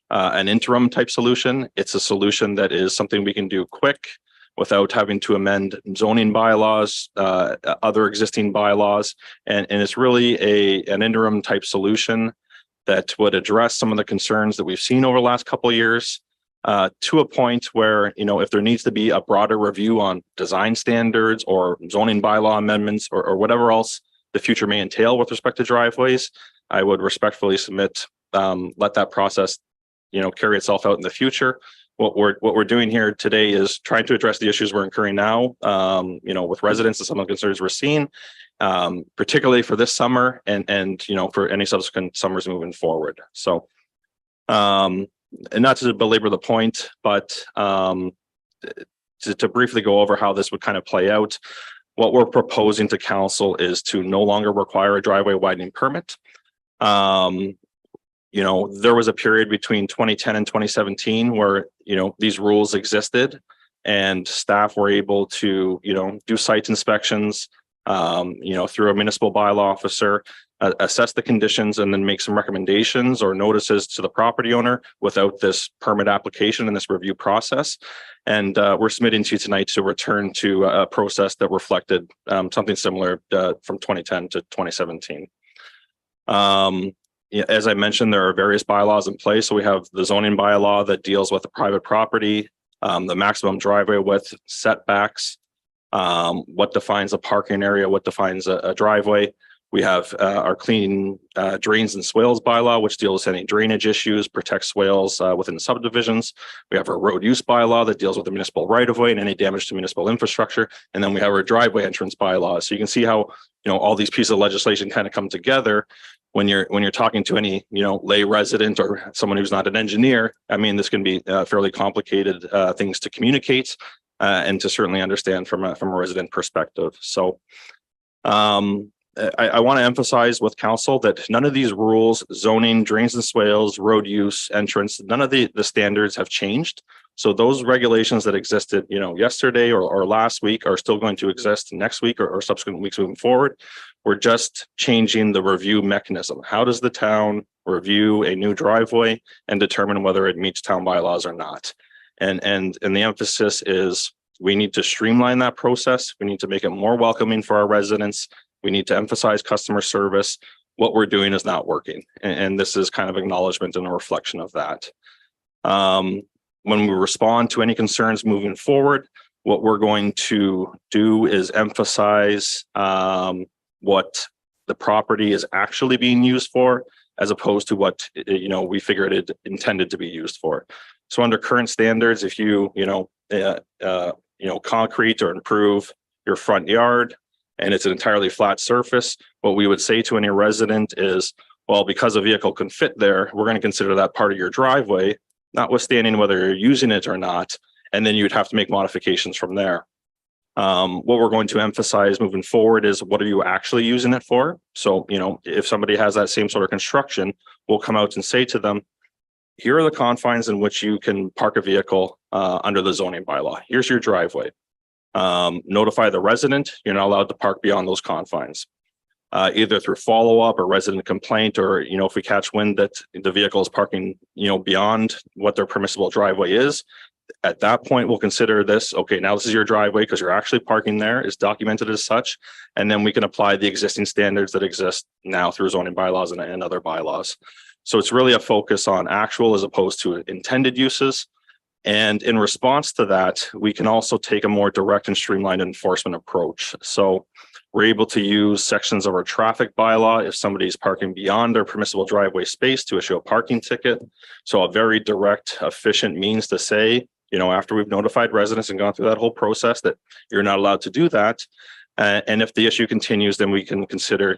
an interim type solution. It's a solution that is something we can do quick without having to amend zoning bylaws, other existing bylaws. And it's really an interim type solution that would address some of the concerns that we've seen over the last couple of years, to a point where, if there needs to be a broader review on design standards or zoning bylaw amendments or whatever else the future may entail with respect to driveways, I would respectfully submit, let that process, carry itself out in the future. What we're doing here today is trying to address the issues we're incurring now, with residents and some of the concerns we're seeing, particularly for this summer and for any subsequent summers moving forward. So, and not to belabor the point, but to briefly go over how this would kind of play out, what we're proposing to council is to no longer require a driveway widening permit. There was a period between 2010 and 2017 where, these rules existed and staff were able to, do site inspections, through a municipal bylaw officer, assess the conditions and then make some recommendations or notices to the property owner without this permit application and this review process. And we're submitting to you tonight to return to a process that reflected something similar from 2010 to 2017. As I mentioned, there are various bylaws in place. So we have the zoning bylaw that deals with the private property, the maximum driveway width, setbacks, what defines a parking area, what defines a driveway. We have our clean drains and swales bylaw, which deals with any drainage issues, protects swales within subdivisions. We have our road use bylaw that deals with the municipal right of way and any damage to municipal infrastructure. And then we have our driveway entrance bylaw. So you can see how, all these pieces of legislation kind of come together when you're talking to any, lay resident or someone who's not an engineer. I mean, this can be fairly complicated things to communicate and to certainly understand from a resident perspective. So I want to emphasize with council that none of these rules, zoning, drains and swales, road use, entrance, none of the standards have changed. So those regulations that existed, yesterday or last week are still going to exist next week or subsequent weeks moving forward. We're just changing the review mechanism. How does the town review a new driveway and determine whether it meets town bylaws or not? And the emphasis is we need to streamline that process. We need to make it more welcoming for our residents. We need to emphasize customer service. What we're doing is not working. And this is kind of acknowledgement and a reflection of that. When we respond to any concerns moving forward, what we're going to do is emphasize what the property is actually being used for, as opposed to what we figured it intended to be used for. So under current standards, if you concrete or improve your front yard and it's an entirely flat surface, what we would say to any resident is, well, because a vehicle can fit there, we're going to consider that part of your driveway, notwithstanding whether you're using it or not. And then you'd have to make modifications from there. What we're going to emphasize moving forward is what are you actually using it for? So, if somebody has that same sort of construction, we'll come out and say to them, here are the confines in which you can park a vehicle under the zoning bylaw. Here's your driveway. Notify the resident, you're not allowed to park beyond those confines. Either through follow-up or resident complaint, or, if we catch wind that the vehicle is parking, beyond what their permissible driveway is, at that point, we'll consider this, okay, now this is your driveway because you're actually parking there, it's documented as such, and then we can apply the existing standards that exist now through zoning bylaws and other bylaws. So it's really a focus on actual as opposed to intended uses. And in response to that, we can also take a more direct and streamlined enforcement approach. So we're able to use sections of our traffic bylaw if somebody's parking beyond their permissible driveway space to issue a parking ticket. So a very direct, efficient means to say, after we've notified residents and gone through that whole process that you're not allowed to do that. And if the issue continues, then we can consider,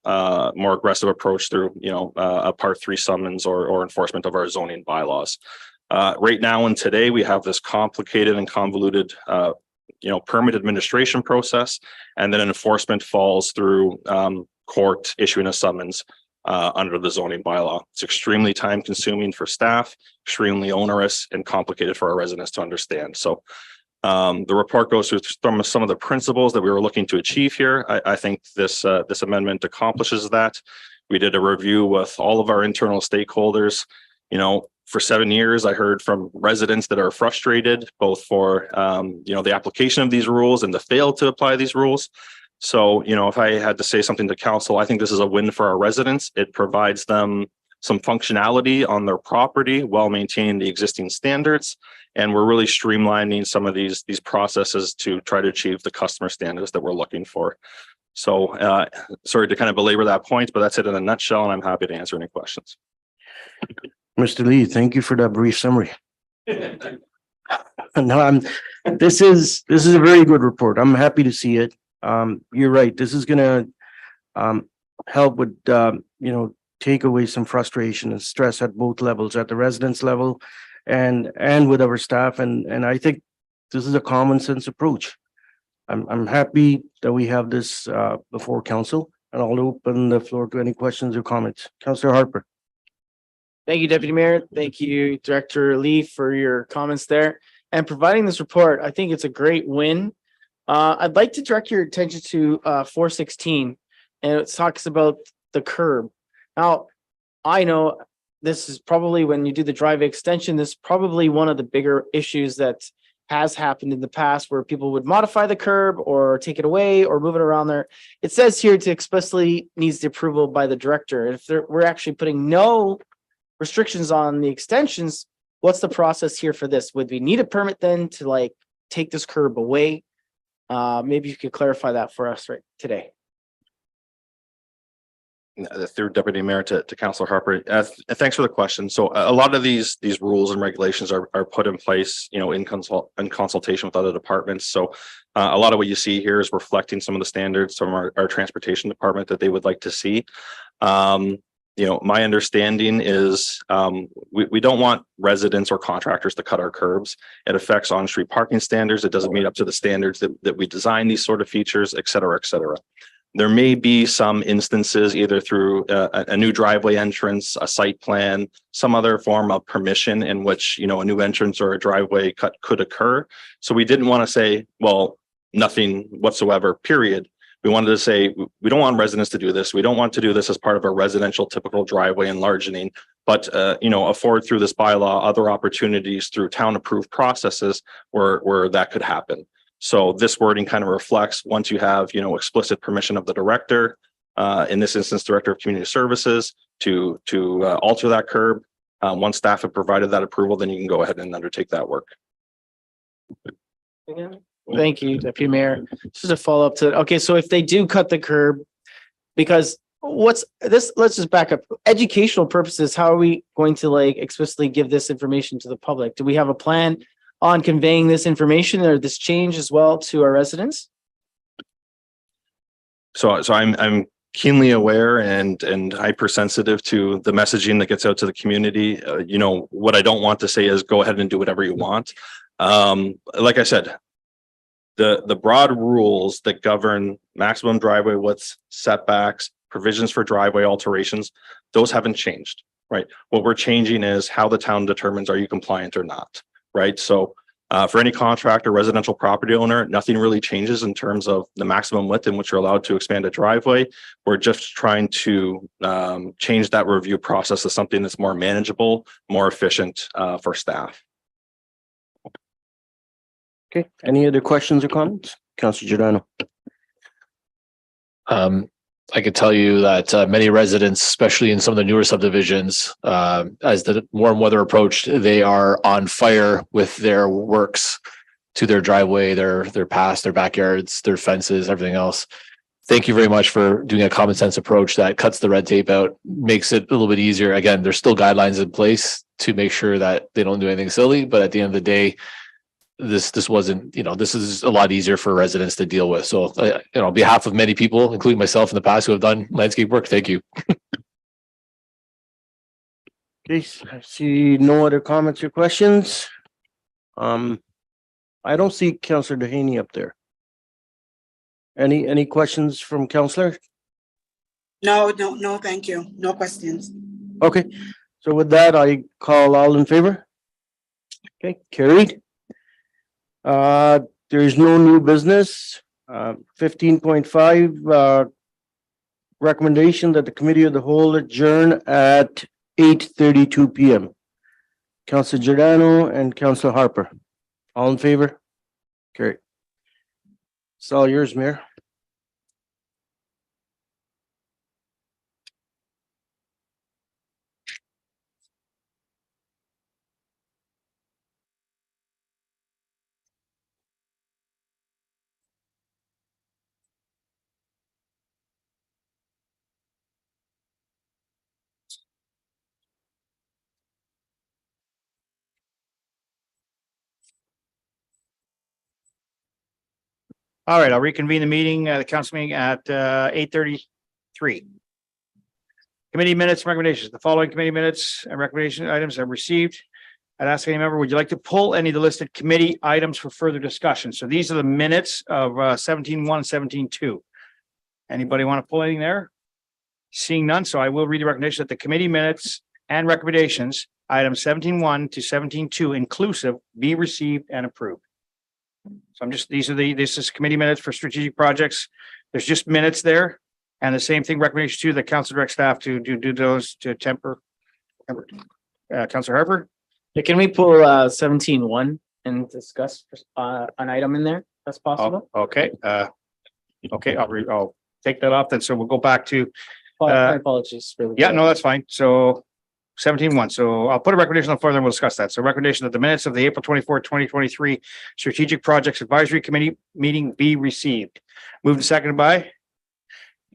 more aggressive approach through, a Part 3 summons or enforcement of our zoning bylaws. Right now and today, we have this complicated and convoluted, permit administration process, and then enforcement falls through court issuing a summons under the zoning bylaw. It's extremely time consuming for staff, extremely onerous and complicated for our residents to understand. So the report goes through some of the principles that we were looking to achieve here. I think this amendment accomplishes that. We did a review with all of our internal stakeholders. For 7 years, I heard from residents that are frustrated, both for the application of these rules and the fail to apply these rules. So, if I had to say something to council, I think this is a win for our residents. It provides them some functionality on their property while maintaining the existing standards. And we're really streamlining some of these processes to try to achieve the customer standards that we're looking for. So sorry to kind of belabor that point, but that's it in a nutshell, and I'm happy to answer any questions. Mr. Lee, thank you for that brief summary. No, this is a very good report. I'm happy to see it. You're right. This is gonna help with take away some frustration and stress at both levels, at the residents level and with our staff. And I think this is a common sense approach. I'm happy that we have this before council, and I'll open the floor to any questions or comments. Councillor Harper. Thank you, Deputy Mayor. Thank you, Director Lee, for your comments there and providing this report. I think it's a great win. I'd like to direct your attention to 416, and it talks about the curb. Now, I know this is probably, when you do the driveway extension, this is probably one of the bigger issues that has happened in the past, where people would modify the curb or take it away or move it around there. It says here to explicitly needs the approval by the director. If we're actually putting no restrictions on the extensions, what's the process here for this? Would we need a permit then to take this curb away? Maybe you could clarify that for us right today. Through Deputy Mayor to Councillor Harper, thanks for the question. So a lot of these rules and regulations are put in place, in consultation with other departments. So a lot of what you see here is reflecting some of the standards from our transportation department that they would like to see. My understanding is we don't want residents or contractors to cut our curbs. It affects on-street parking standards. It doesn't meet up to the standards that we design these sort of features, et cetera, et cetera. There may be some instances either through a new driveway entrance, a site plan, some other form of permission in which, a new entrance or a driveway cut could occur. So we didn't want to say, well, nothing whatsoever, period. We wanted to say, we don't want residents to do this. We don't want to do this as part of a residential typical driveway enlarging, but, afford through this bylaw other opportunities through town approved processes where that could happen. So this wording kind of reflects, once you have, explicit permission of the director, in this instance, Director of Community Services, to alter that curb. Once staff have provided that approval, then you can go ahead and undertake that work. Thank you, Deputy Mayor. Just a follow up to, okay, so if they do cut the curb, because what's this, let's just back up. Educational purposes, how are we going to like explicitly give this information to the public? Do we have a plan on conveying this information or this change as well to our residents? So I'm keenly aware and hypersensitive to the messaging that gets out to the community. You know, what I don't want to say is go ahead and do whatever you want. Like I said, the broad rules that govern maximum driveway widths, setbacks, provisions for driveway alterations, those haven't changed, right? What we're changing is how the town determines, are you compliant or not, right? So for any contractor, residential property owner, nothing really changes in terms of the maximum width in which you're allowed to expand a driveway. We're just trying to change that review process to something that's more manageable, more efficient for staff. Okay, any other questions or comments? Councilor Giordano. I could tell you that many residents, especially in some of the newer subdivisions, as the warm weather approached, they are on fire with their works to their driveway, their paths, their backyards, their fences, everything else. Thank you very much for doing a common sense approach that cuts the red tape out, makes it a little bit easier. Again, there's still guidelines in place to make sure that they don't do anything silly, but at the end of the day, this wasn't, you know, this is a lot easier for residents to deal with. So, you know, on behalf of many people, including myself in the past who have done landscape work, thank you. Okay, I see no other comments or questions. I don't see Councilor Dehaney up there. Any questions from Councilor? No, thank you. No questions. Okay, so with that, I call all in favor. Okay, carried. There is no new business. 15.5, recommendation that the committee of the whole adjourn at 8:32 PM. Councilor Giordano and Councilor Harper. All in favor? Carried. It's all yours, Mayor. All right, I'll reconvene the meeting, the council meeting at 8:33. Committee minutes, recommendations. The following committee minutes and recommendation items are received. I'd ask any member, would you like to pull any of the listed committee items for further discussion? So these are the minutes of 17:1, 17:2. Anybody want to pull anything there? Seeing none, so I will read the recommendation that the committee minutes and recommendations, items 17:1 to 17:2 inclusive, be received and approved. So this is committee minutes for strategic projects. There's just minutes there. And the same thing, recommendation to the council direct staff to do those to temper. Councilor Harper? Yeah, can we pull 17.1 and discuss an item in there? That's possible. Okay, okay, I'll take that off then. So we'll go back to. My apologies. Yeah, no, that's fine. So 17.1. So I'll put a recommendation on the floor, then we'll discuss that. So recommendation that the minutes of the April 24, 2023 Strategic Projects Advisory Committee meeting be received. Moved and seconded by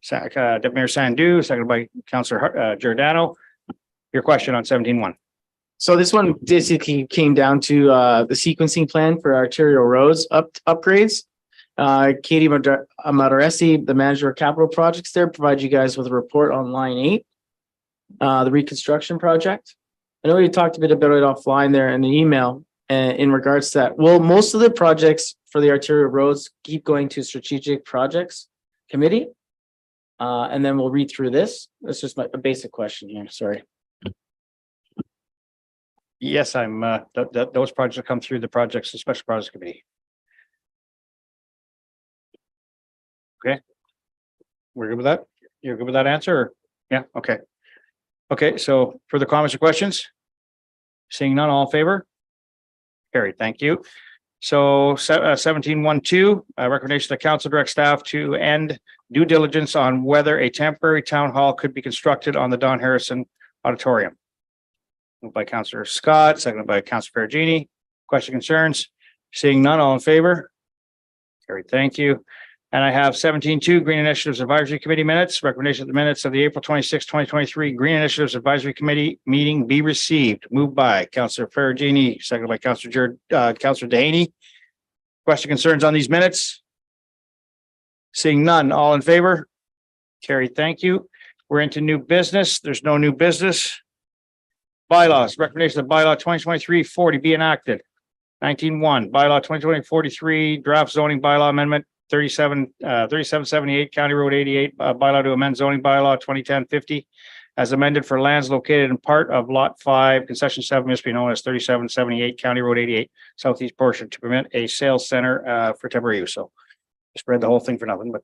Deputy Mayor Sandu, seconded by Councilor Giordano. Your question on 17.1. So this one basically came down to the sequencing plan for arterial roads upgrades. Katie Madaresi, the manager of capital projects there, provides you guys with a report on line 8. The reconstruction project. I know we talked a bit about it offline there in the email in regards to that. Well, most of the projects for the arterial roads keep going to strategic projects committee. And then we'll read through this. That's just a basic question here. Sorry. Yes, I'm those projects will come through the projects, the special projects committee. Okay. We're good with that? You're good with that answer? Or? Yeah, okay. Okay, so further comments or questions? Seeing none, all in favor? Carried, thank you. So 17.1.2, recommendation of council direct staff to end due diligence on whether a temporary town hall could be constructed on the Don Harrison Auditorium. Moved by Councilor Scott, seconded by Councilor Perugini. Question, concerns? Seeing none, all in favor? Carried, thank you. And I have 17.2 Green Initiatives Advisory Committee minutes, recommendation of the minutes of the April 26, 2023 Green Initiatives Advisory Committee meeting be received. Moved by Councillor Ferragini, seconded by Councillor Dehaney. Question concerns on these minutes? Seeing none, all in favor? Carried, thank you. We're into new business. There's no new business. Bylaws, recommendation of bylaw 2023-40 be enacted. 19.1, bylaw 2020-43, draft zoning bylaw amendment 3778, County Road 88, bylaw to amend zoning bylaw 2010-50 as amended for lands located in part of Lot 5, concession 7, must be known as 3778, County Road 88, southeast portion to permit a sales center for temporary use. So just read the whole thing for nothing, but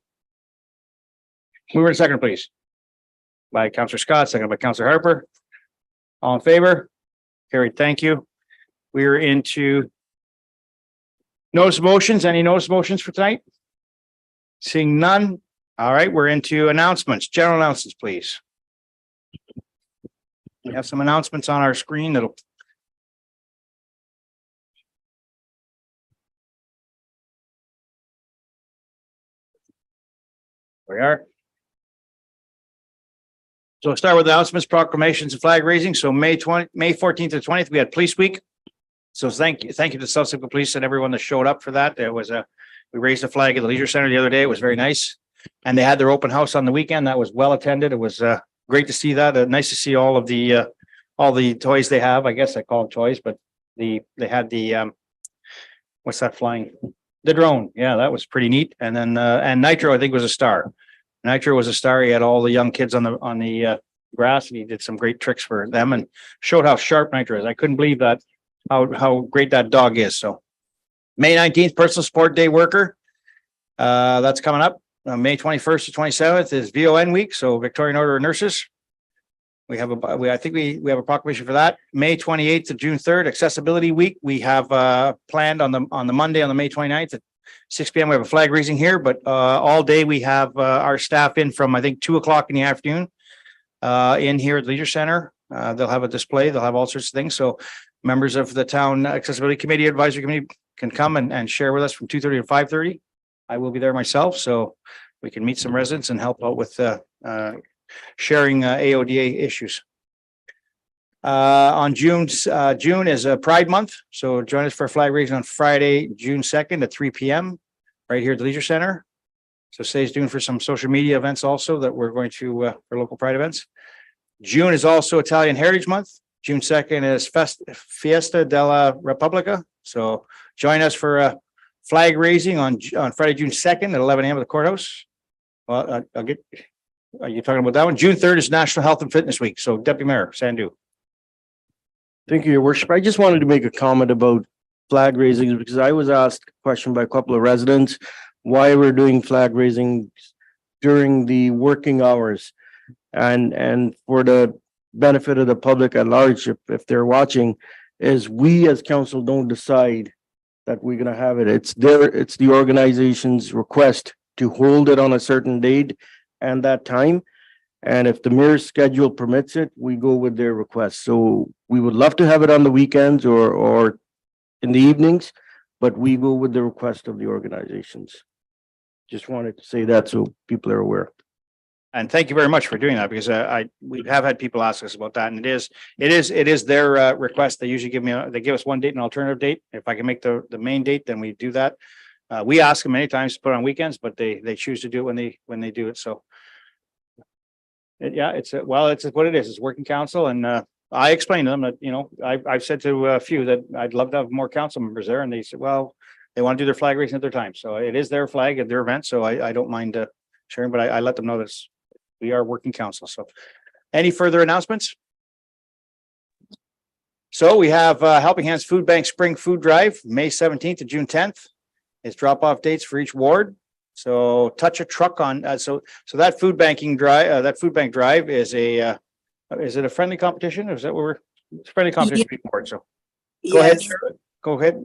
move in second, please. By Councillor Scott, second by Councillor Harper. All in favor? Carried, thank you. We're into notice motions. Any notice motions for tonight? Seeing none. All right, we're into announcements. General announcements, please. We have some announcements on our screen that'll. There we are. So we'll start with announcements, proclamations, and flag raising. So May 14th to 20th, we had Police Week. So thank you to the South Simcoe Police and everyone that showed up for that. There was we raised a flag at the Leisure Center the other day. It was very nice. And they had their open house on the weekend. That was well attended. It was great to see that. Nice to see all the toys they have. I guess I call them toys, but they had the what's that flying? The drone. Yeah, that was pretty neat. And then and Nitro, I think, was a star. Nitro was a star. He had all the young kids on the grass, and he did some great tricks for them and showed how sharp Nitro is. I couldn't believe that how great that dog is. So May 19th, Personal Support Day Worker. That's coming up. May 21st to 27th is VON week. So Victorian Order of Nurses. We have I think we have a proclamation for that. May 28th to June 3rd, Accessibility Week. We have planned on the Monday on the May 29th at 6 p.m. We have a flag raising here, but all day we have our staff in from I think 2 o'clock in the afternoon in here at the Leisure Center. They'll have a display. They'll have all sorts of things. So members of the town accessibility committee, advisory committee can come and share with us from 2:30 to 5:30. I will be there myself, so we can meet some residents and help out with sharing AODA issues. On June is a Pride Month, so join us for a flag raising on Friday, June 2nd at 3 p.m. right here at the Leisure Center. So stay tuned for some social media events also that we're going to for local Pride events. June is also Italian Heritage Month. June 2nd is Fiesta della Repubblica. So join us for a flag raising on Friday, June 2nd at 11 a.m. at the courthouse. Well, are you talking about that one? June 3rd is National Health and Fitness Week. So Deputy Mayor Sandu. Thank you, Your Worship. I just wanted to make a comment about flag raisings because I was asked a question by a couple of residents why we're doing flag raising during the working hours. And for the benefit of the public at large, if they're watching, is we as council don't decide that we're gonna have it. It's the organization's request to hold it on a certain date and that time. And if the mayor's schedule permits it, we go with their request. So we would love to have it on the weekends or in the evenings, but we go with the request of the organizations. Just wanted to say that so people are aware. And thank you very much for doing that because we have had people ask us about that, and it is their request. They usually they give us one date, an alternative date. If I can make the main date, then we do that. We ask them many times to put on weekends, but they choose to do it when they do it. So yeah, it's what it is. It's working council, and I explained to them that I've said to a few that I'd love to have more council members there, and they said, well, they want to do their flag raising at their time, so it is their flag at their event. So I don't mind sharing, but I let them know that we are working council. So, any further announcements? So we have Helping Hands Food Bank Spring Food Drive, May 17th to June 10th. It's drop-off dates for each ward. So touch a truck on. So that food bank drive is is it a friendly competition? Or is that what it's a friendly competition board? So go ahead, Sharon. Go ahead.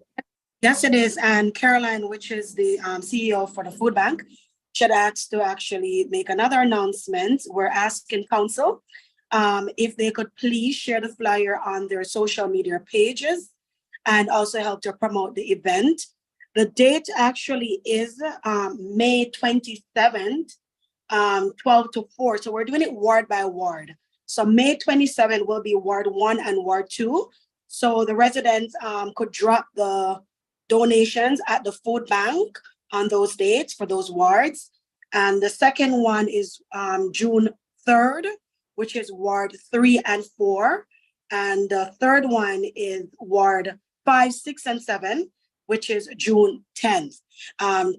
Yes, it is. And Caroline, which is the CEO for the food bank, should ask to actually make another announcement. We're asking council if they could please share the flyer on their social media pages and also help to promote the event. The date actually is May 27th, 12 to 4. So we're doing it ward by ward. So May 27th will be Ward 1 and Ward 2. So the residents could drop the donations at the food bank on those dates for those wards. And the second one is June 3rd, which is Ward 3 and 4. And the third one is Ward 5, 6, and 7, which is June 10th,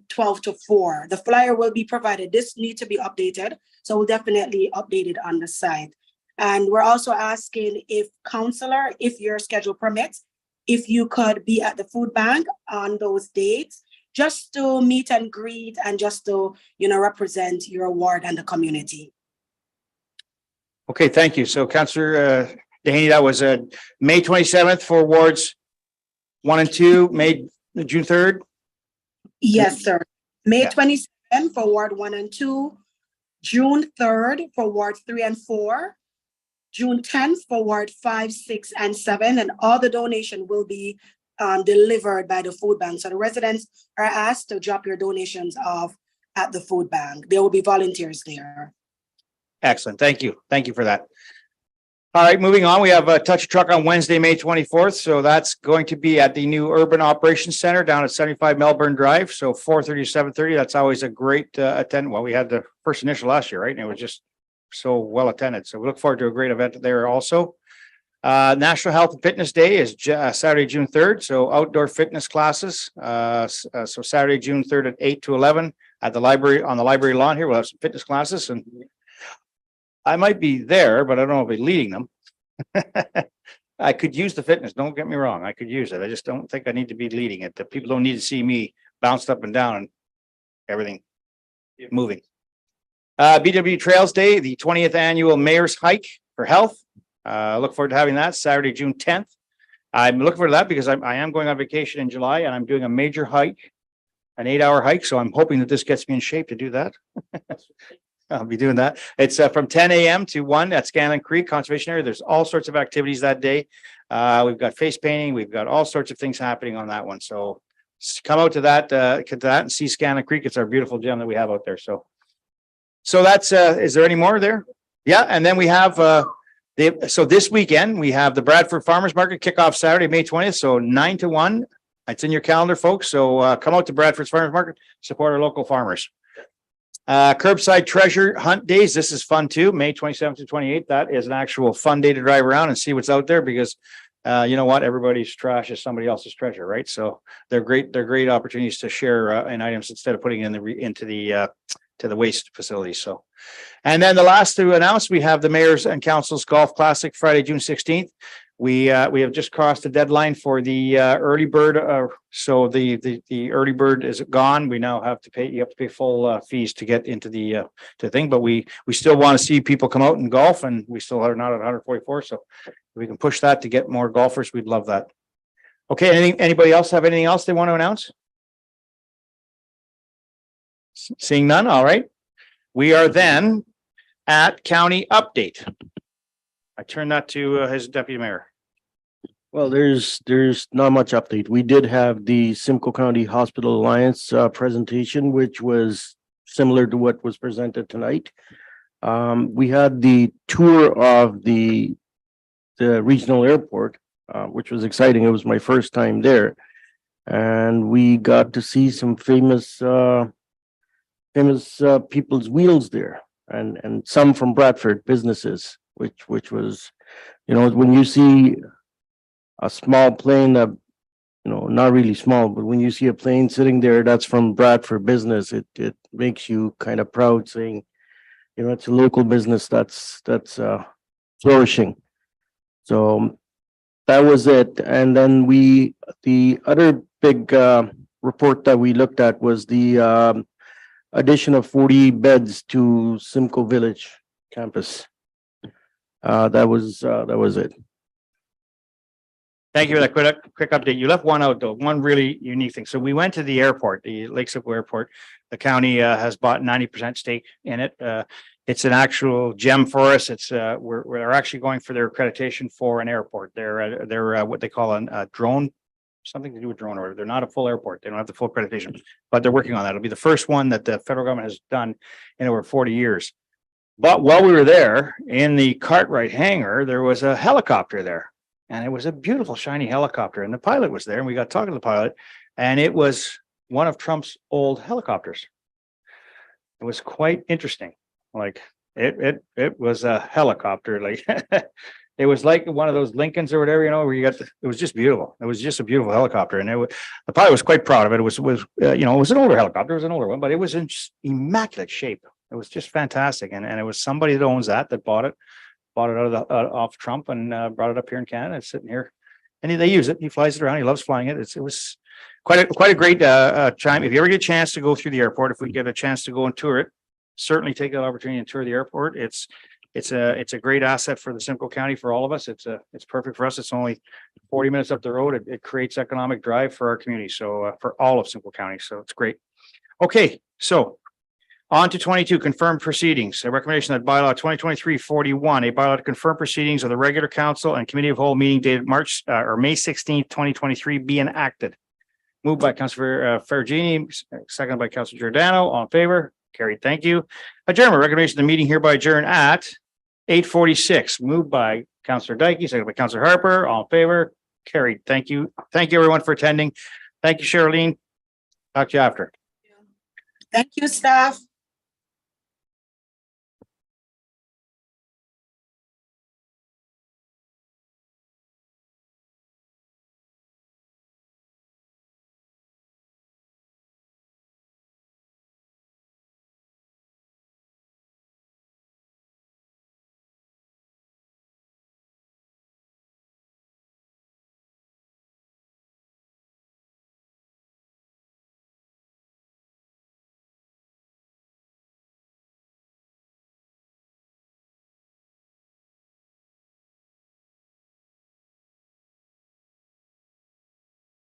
12 to 4. The flyer will be provided. This needs to be updated. So we'll definitely update it on the site. And we're also asking if counselor, if your schedule permits, if you could be at the food bank on those dates, just to meet and greet and just to, represent your ward and the community. Okay, thank you. So Councillor Dehaney, that was May 27th for wards 1 and 2, June 3rd? Yes, sir. May Yeah. 27th for Ward 1 and 2, June 3rd for Ward 3 and 4, June 10th for Ward 5, 6, and 7, and all the donation will be delivered by the food bank. So the residents are asked to drop your donations off at the food bank. There will be volunteers there. Excellent. Thank you. Thank you for that. All right, moving on. We have a touch truck on Wednesday, May 24th. So that's going to be at the new Urban Operations Center down at 75 Melbourne Drive. So 4:30 to 7:30. That's always a great attend. Well, we had the first initial last year, right? And it was just so well attended. So we look forward to a great event there also. National Health and Fitness Day is Saturday, June 3rd. So outdoor fitness classes. So Saturday, June 3rd at 8 to 11 at the library, on the library lawn here. We'll have some fitness classes, and I might be there, but I don't know if I'll be leading them. I could use the fitness. Don't get me wrong. I could use it. I just don't think I need to be leading it. The people don't need to see me bounced up and down and everything moving. BW Trails Day, the 20th annual Mayor's Hike for Health. Look forward to having that Saturday, June 10th. I'm looking forward to that because I am going on vacation in July and I'm doing a major hike, an 8-hour hike. So I'm hoping that this gets me in shape to do that. I'll be doing that. It's from 10 a.m. to 1 at Scanlon Creek Conservation Area. There's all sorts of activities that day. We've got face painting. We've got all sorts of things happening on that one. So come out to that and see Scanlon Creek. It's our beautiful gem that we have out there. So that's, is there any more there? Yeah. And then we have, so this weekend we have the Bradford Farmers Market kickoff Saturday, May 20th. So 9 to 1. It's in your calendar, folks. So come out to Bradford's Farmers Market, support our local farmers. Curbside treasure hunt days. This is fun too. May 27th to 28th. That is an actual fun day to drive around and see what's out there because you know what? Everybody's trash is somebody else's treasure, right? So they're great. They're great opportunities to share in items instead of putting it into the waste facility. So, and then the last to announce, we have the Mayor's and Council's Golf Classic Friday, June 16th. We have just crossed the deadline for the early bird. So the early bird is gone. We now have to pay. You have to pay full fees to get into the thing. But we still want to see people come out and golf, and we still are not at 144. So if we can push that to get more golfers, we'd love that. Okay. Anybody else have anything else they want to announce? Seeing none. All right. We are then at county update. I turn that to his deputy mayor. Well, there's not much update. We did have the Simcoe County Hospital Alliance presentation, which was similar to what was presented tonight. We had the tour of the regional airport, which was exciting. It was my first time there, and we got to see some famous people's wheels there, and some from Bradford businesses. Which was, when you see a small plane that, not really small, but when you see a plane sitting there, that's from Bradford business, it makes you kind of proud saying, it's a local business that's flourishing. So that was it. And then the other big report that we looked at was the addition of 40 beds to Simcoe Village campus. That was it. Thank you for that quick update. You left one out though, one really unique thing. So we went to the airport, the Lake Simcoe Airport. The county has bought 90% stake in it. It's an actual gem for us. It's we're actually going for their accreditation for an airport. They're what they call a drone something to do with drone order. They're not a full airport. They don't have the full accreditation, but they're working on that. It'll be the first one that the federal government has done in over 40 years. But while we were there in the Cartwright hangar, there was a helicopter there, and it was a beautiful shiny helicopter, and the pilot was there, and we got talking to the pilot, and it was one of Trump's old helicopters. It was quite interesting. Like it was a helicopter, like it was like one of those Lincolns or whatever, you know, where you got it was just beautiful. It was just a beautiful helicopter, and the pilot was quite proud of it. It was you know, it was an older helicopter, it was an older one, but it was in just immaculate shape. It was just fantastic, and it was somebody that owns that bought it out of the off Trump and brought it up here in Canada. It's sitting here, and they use it. He flies it around. He loves flying it. It was quite a great time. If you ever get a chance to go through the airport, if we get a chance to go and tour it, certainly take that opportunity and tour the airport. It's a great asset for the Simcoe County, for all of us. It's perfect for us. It's only 40 minutes up the road. It creates economic drive for our community. So for all of Simcoe County. So it's great. Okay, so on to 22, confirmed proceedings. A recommendation that bylaw 2023-41, a bylaw to confirm proceedings of the regular council and committee of whole meeting dated March or May 16th, 2023 be enacted. Moved by Councillor Ferragini, seconded by Councillor Giordano. All in favor? Carried. Thank you. Adjournment. Recommendation the meeting hereby adjourn at 8:46. Moved by Councillor Dykey, seconded by Councillor Harper. All in favor? Carried. Thank you. Thank you everyone for attending. Thank you, Charlene. Talk to you after. Thank you, staff.